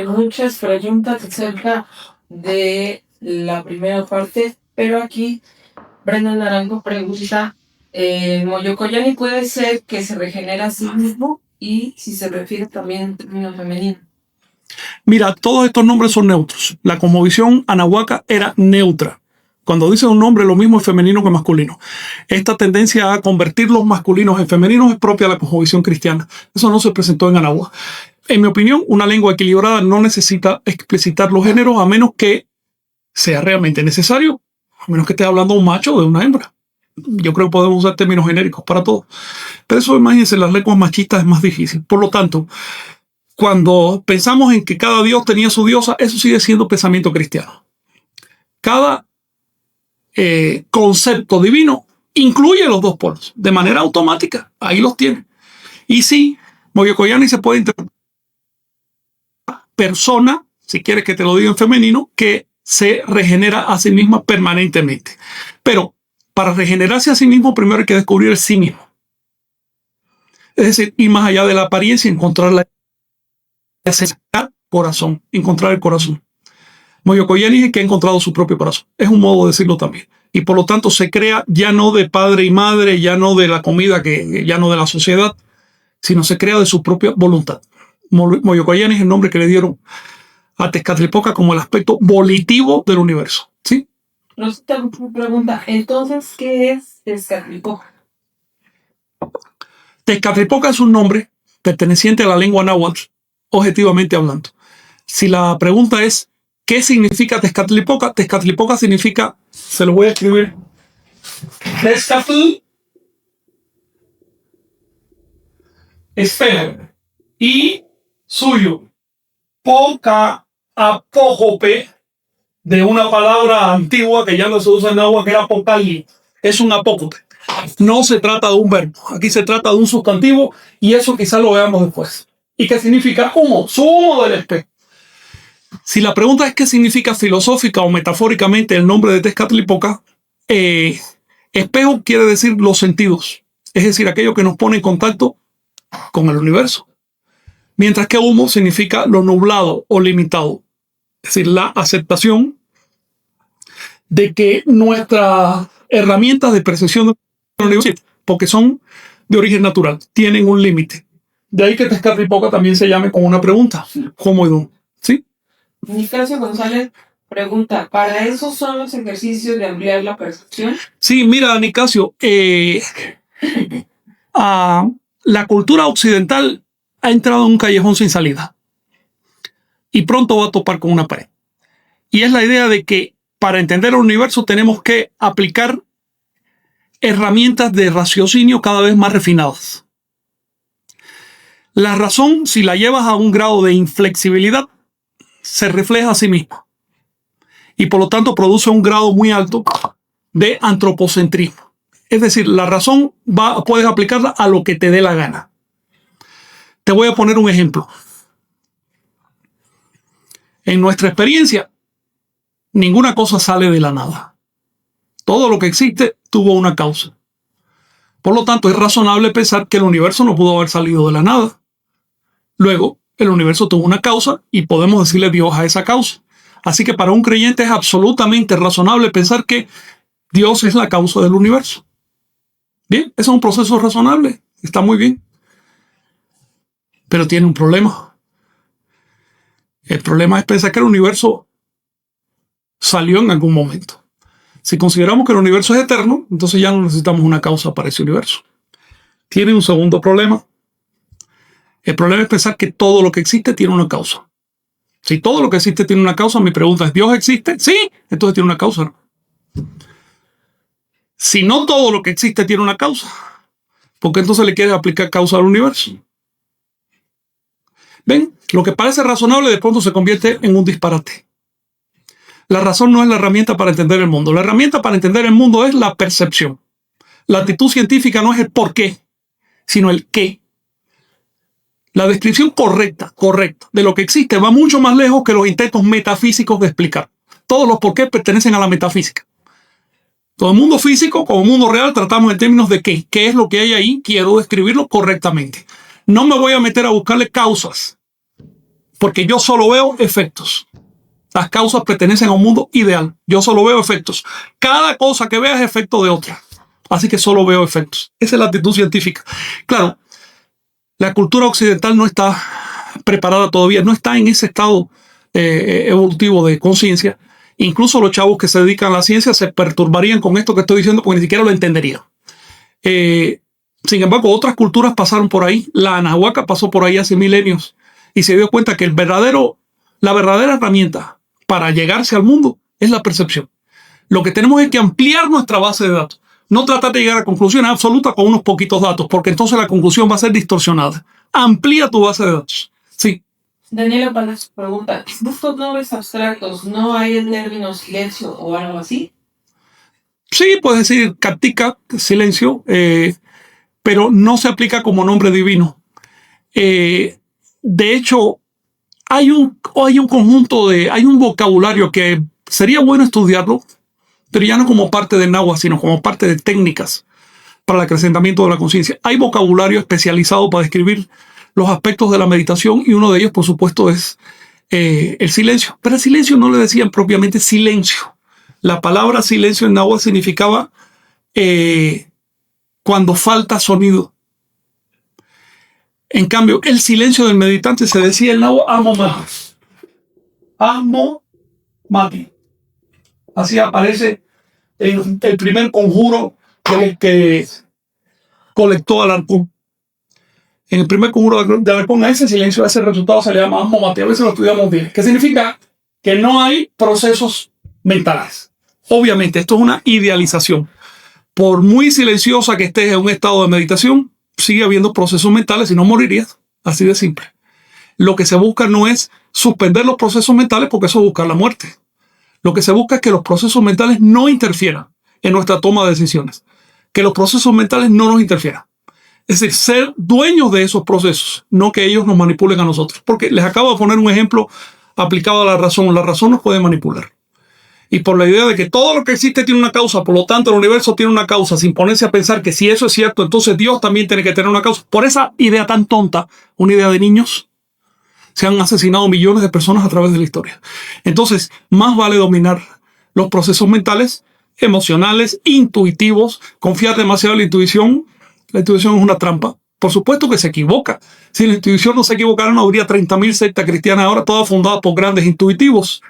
muchas preguntas acerca de la primera parte, pero aquí Brenda Naranjo pregunta, ¿Moyo Collani puede ser que se regenera a sí mismo? Y si se refiere también en términos femeninos. Mira, todos estos nombres son neutros. La cosmovisión anahuaca era neutra. Cuando dice un nombre, lo mismo es femenino que masculino. Esta tendencia a convertir los masculinos en femeninos es propia de la cosmovisión cristiana. Eso no se presentó en Anáhuac. En mi opinión, una lengua equilibrada no necesita explicitar los géneros a menos que sea realmente necesario, a menos que esté hablando un macho o de una hembra. Yo creo que podemos usar términos genéricos para todo. Pero eso, imagínense, las lenguas machistas es más difícil. Por lo tanto, cuando pensamos en que cada dios tenía su diosa, eso sigue siendo pensamiento cristiano. Cada concepto divino incluye los dos polos de manera automática. Ahí los tiene. Y sí, Moyo Collani se puede interpretar persona, si quieres que te lo diga en femenino, que se regenera a sí misma permanentemente. Pero para regenerarse a sí mismo, primero hay que descubrir el sí mismo. Es decir, ir más allá de la apariencia, encontrar la corazón, encontrar el corazón. Moyo Collani es el que ha encontrado su propio corazón. Es un modo de decirlo también. Y por lo tanto se crea ya no de padre y madre, ya no de la comida, ya no de la sociedad, sino se crea de su propia voluntad. Moyo Collani es el nombre que le dieron a Tezcatlipoca como el aspecto volitivo del universo. ¿Sí? Nos pregunta, entonces, ¿qué es Tezcatlipoca? Tezcatlipoca es un nombre perteneciente a la lengua náhuatl, objetivamente hablando. Si la pregunta es, ¿qué significa Tezcatlipoca? Tezcatlipoca significa, se lo voy a escribir, Tezcatl, esfera, y suyo, poca apójope, de una palabra antigua que ya no se usa en agua, que era apocali. Es un apócope. No se trata de un verbo. Aquí se trata de un sustantivo y eso quizás lo veamos después. ¿Y qué significa humo? Zumo del espejo. Si la pregunta es qué significa filosófica o metafóricamente el nombre de Tezcatlipoca, espejo quiere decir los sentidos. Es decir, aquello que nos pone en contacto con el universo. Mientras que humo significa lo nublado o limitado. Es decir, la aceptación de que nuestras herramientas de percepción del universo, porque son de origen natural, tienen un límite. De ahí que Tezcatlipoca también se llame con una pregunta, ¿cómo y dónde? ¿Sí? Nicasio González pregunta, ¿para eso son los ejercicios de ampliar la percepción? Sí, mira, Nicasio, la cultura occidental ha entrado en un callejón sin salida y pronto va a topar con una pared. Y es la idea de que para entender el universo tenemos que aplicar herramientas de raciocinio cada vez más refinadas. La razón, si la llevas a un grado de inflexibilidad, se refleja a sí misma y por lo tanto produce un grado muy alto de antropocentrismo. Es decir, la razón puedes aplicarla a lo que te dé la gana. Te voy a poner un ejemplo. En nuestra experiencia, ninguna cosa sale de la nada. Todo lo que existe tuvo una causa. Por lo tanto, es razonable pensar que el universo no pudo haber salido de la nada. Luego, el universo tuvo una causa y podemos decirle Dios a esa causa. Así que para un creyente es absolutamente razonable pensar que Dios es la causa del universo. Bien, ese es un proceso razonable. Está muy bien. Pero tiene un problema. El problema es pensar que el universo salió en algún momento. Si consideramos que el universo es eterno, entonces ya no necesitamos una causa para ese universo. Tiene un segundo problema. El problema es pensar que todo lo que existe tiene una causa. Si todo lo que existe tiene una causa, mi pregunta es, ¿Dios existe? Sí, entonces tiene una causa. Si no todo lo que existe tiene una causa, ¿por qué entonces le quieres aplicar causa al universo? ¿Ven? Lo que parece razonable de pronto se convierte en un disparate. La razón no es la herramienta para entender el mundo. La herramienta para entender el mundo es la percepción. La actitud científica no es el por qué, sino el qué. La descripción correcta de lo que existe va mucho más lejos que los intentos metafísicos de explicar. Todos los por qué pertenecen a la metafísica. Todo el mundo físico, como mundo real, tratamos en términos de qué. ¿Qué es lo que hay ahí? Quiero describirlo correctamente. No me voy a meter a buscarle causas, porque yo solo veo efectos. Las causas pertenecen a un mundo ideal. Yo solo veo efectos. Cada cosa que vea es efecto de otra. Así que solo veo efectos. Esa es la actitud científica. Claro, la cultura occidental no está preparada todavía, no está en ese estado evolutivo de conciencia. Incluso los chavos que se dedican a la ciencia se perturbarían con esto que estoy diciendo porque ni siquiera lo entenderían. Sin embargo, otras culturas pasaron por ahí. La Anahuaca pasó por ahí hace milenios y se dio cuenta que la verdadera herramienta para llegarse al mundo es la percepción. Lo que tenemos es que ampliar nuestra base de datos. No tratar de llegar a conclusiones absolutas con unos poquitos datos, porque entonces la conclusión va a ser distorsionada. Amplía tu base de datos. Sí. Daniela Palacio pregunta, ¿estos nombres abstractos no hay en términos silencio o algo así? Sí, puedes decir Kartika, silencio, pero no se aplica como nombre divino. De hecho, hay un vocabulario que sería bueno estudiarlo, pero ya no como parte del náhuatl, sino como parte de técnicas para el acrecentamiento de la conciencia. Hay vocabulario especializado para describir los aspectos de la meditación y uno de ellos, por supuesto, es el silencio. Pero el silencio no le decían propiamente silencio. La palabra silencio en náhuatl significaba cuando falta sonido. En cambio, el silencio del meditante se decía en náhuatl amo mati. Amo mati. Así aparece en el primer conjuro colectó al Alarcón. En el primer conjuro de Alarcón, a ese silencio, a ese resultado se le llama homomate. A veces lo estudiamos bien. ¿Qué significa? Que no hay procesos mentales. Obviamente, esto es una idealización. Por muy silenciosa que estés en un estado de meditación, sigue habiendo procesos mentales y no morirías. Así de simple. Lo que se busca no es suspender los procesos mentales porque eso es buscar la muerte. Lo que se busca es que los procesos mentales no interfieran en nuestra toma de decisiones. Que los procesos mentales no nos interfieran. Es decir, ser dueños de esos procesos, no que ellos nos manipulen a nosotros. Porque les acabo de poner un ejemplo aplicado a la razón. La razón nos puede manipular. Y por la idea de que todo lo que existe tiene una causa, por lo tanto el universo tiene una causa, sin ponerse a pensar que si eso es cierto, entonces Dios también tiene que tener una causa. Por esa idea tan tonta, una idea de niños, se han asesinado millones de personas a través de la historia. Entonces, más vale dominar los procesos mentales, emocionales, intuitivos, confiar demasiado en la intuición. La intuición es una trampa. Por supuesto que se equivoca. Si la intuición no se equivocara, no habría 30.000 sectas cristianas ahora, todas fundadas por grandes intuitivos.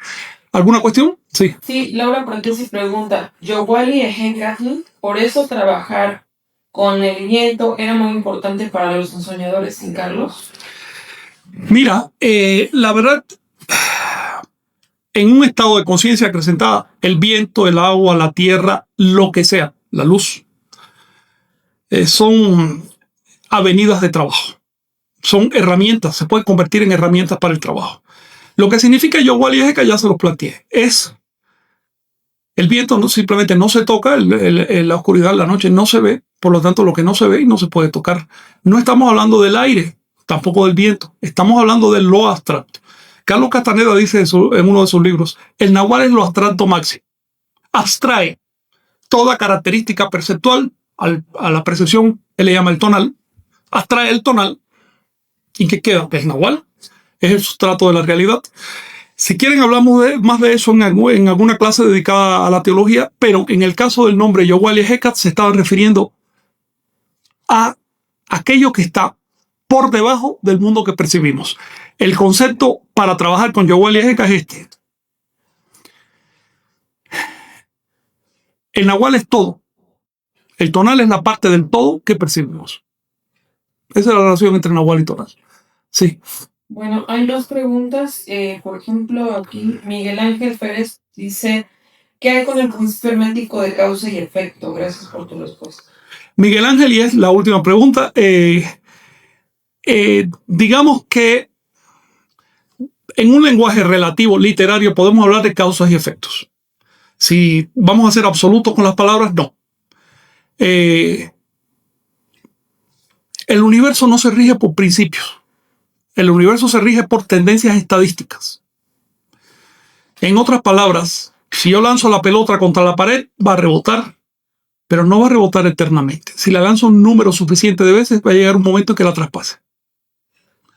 ¿Alguna cuestión? Sí. Sí, Laura Protesi pregunta, Yowali Ejenkatl, por eso trabajar con el viento era muy importante para los soñadores sin Carlos. Mira, la verdad, en un estado de conciencia acrecentada, el viento, el agua, la tierra, lo que sea, la luz, son avenidas de trabajo. Son herramientas, se pueden convertir en herramientas para el trabajo. Lo que significa Yowali Ejenkatl ya se los planteé. Es el viento simplemente no se toca, la oscuridad, la noche no se ve, por lo tanto lo que no se ve no se puede tocar. No estamos hablando del aire, tampoco del viento, estamos hablando de lo abstracto. Carlos Castaneda dice en uno de sus libros, el nahual es lo abstracto máximo. Abstrae toda característica perceptual a la percepción, él le llama el tonal, abstrae el tonal, ¿y qué queda? El nahual es el sustrato de la realidad. Si quieren hablamos más de eso en alguna clase dedicada a la teología, pero en el caso del nombre Yowali Ejenkatl se estaba refiriendo a aquello que está por debajo del mundo que percibimos. El concepto para trabajar con Yowali Ejenkatl es este. El nahual es todo. El tonal es la parte del todo que percibimos. Esa es la relación entre nahual y tonal. Sí. Bueno, hay dos preguntas. Por ejemplo, aquí Miguel Ángel Pérez dice, ¿qué hay con el principio hermético de causa y efecto? Gracias por tu respuesta. Miguel Ángel, y es la última pregunta. Digamos que en un lenguaje relativo, literario, podemos hablar de causas y efectos. Si vamos a ser absolutos con las palabras, no. El universo no se rige por principios. El universo se rige por tendencias estadísticas. En otras palabras, si yo lanzo la pelota contra la pared, va a rebotar, pero no va a rebotar eternamente. Si la lanzo un número suficiente de veces, va a llegar un momento en que la traspase.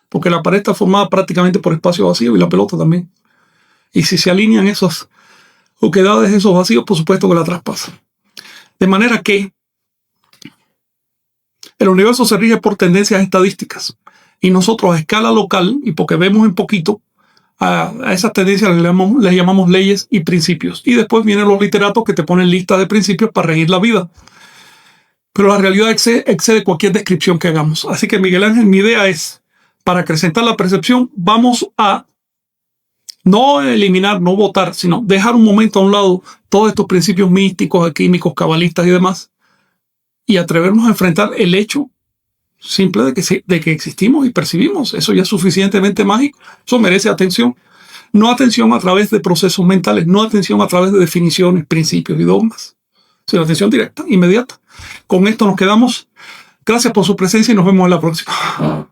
Porque la pared está formada prácticamente por espacio vacío y la pelota también. Y si se alinean esas oquedades, esos vacíos, por supuesto que la traspasan. De manera que el universo se rige por tendencias estadísticas. Y nosotros a escala local, y porque vemos en poquito, a esas tendencias les llamamos leyes y principios. Y después vienen los literatos que te ponen listas de principios para regir la vida. Pero la realidad excede cualquier descripción que hagamos. Así que, Miguel Ángel, mi idea es, para acrecentar la percepción, vamos a no eliminar, no votar, sino dejar un momento a un lado todos estos principios místicos, químicos, cabalistas y demás, y atrevernos a enfrentar el hecho simple de que existimos y percibimos. Eso ya es suficientemente mágico. Eso merece atención. No atención a través de procesos mentales, no atención a través de definiciones, principios y dogmas, sino atención directa, inmediata. Con esto nos quedamos. Gracias por su presencia y nos vemos en la próxima.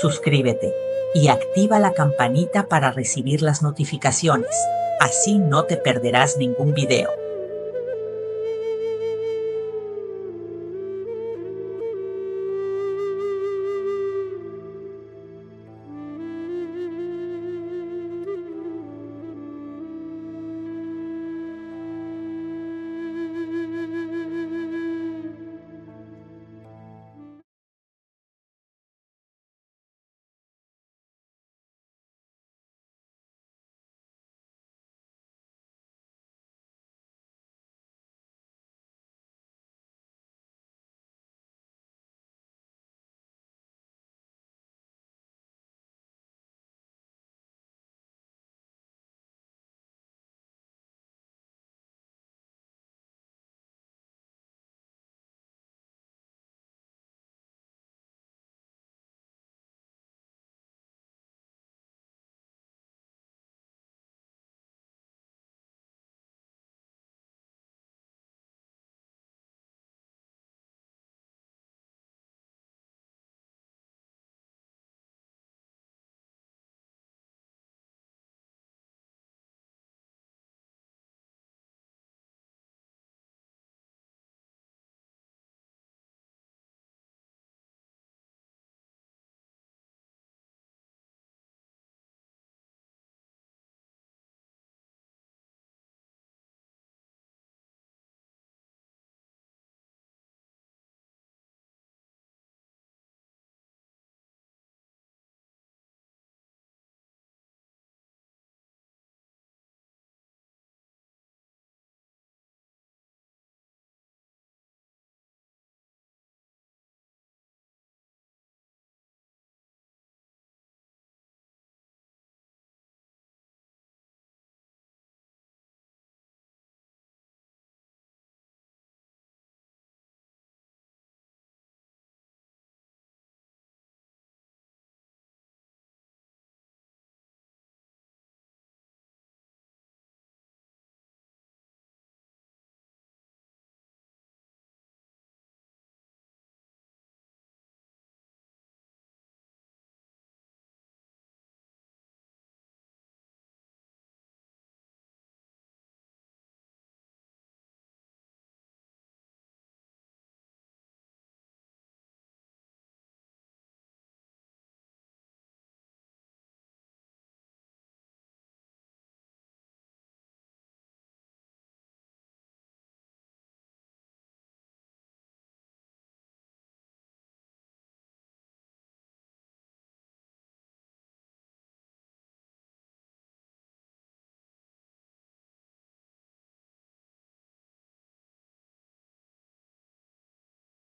Suscríbete y activa la campanita para recibir las notificaciones. Así no te perderás ningún video.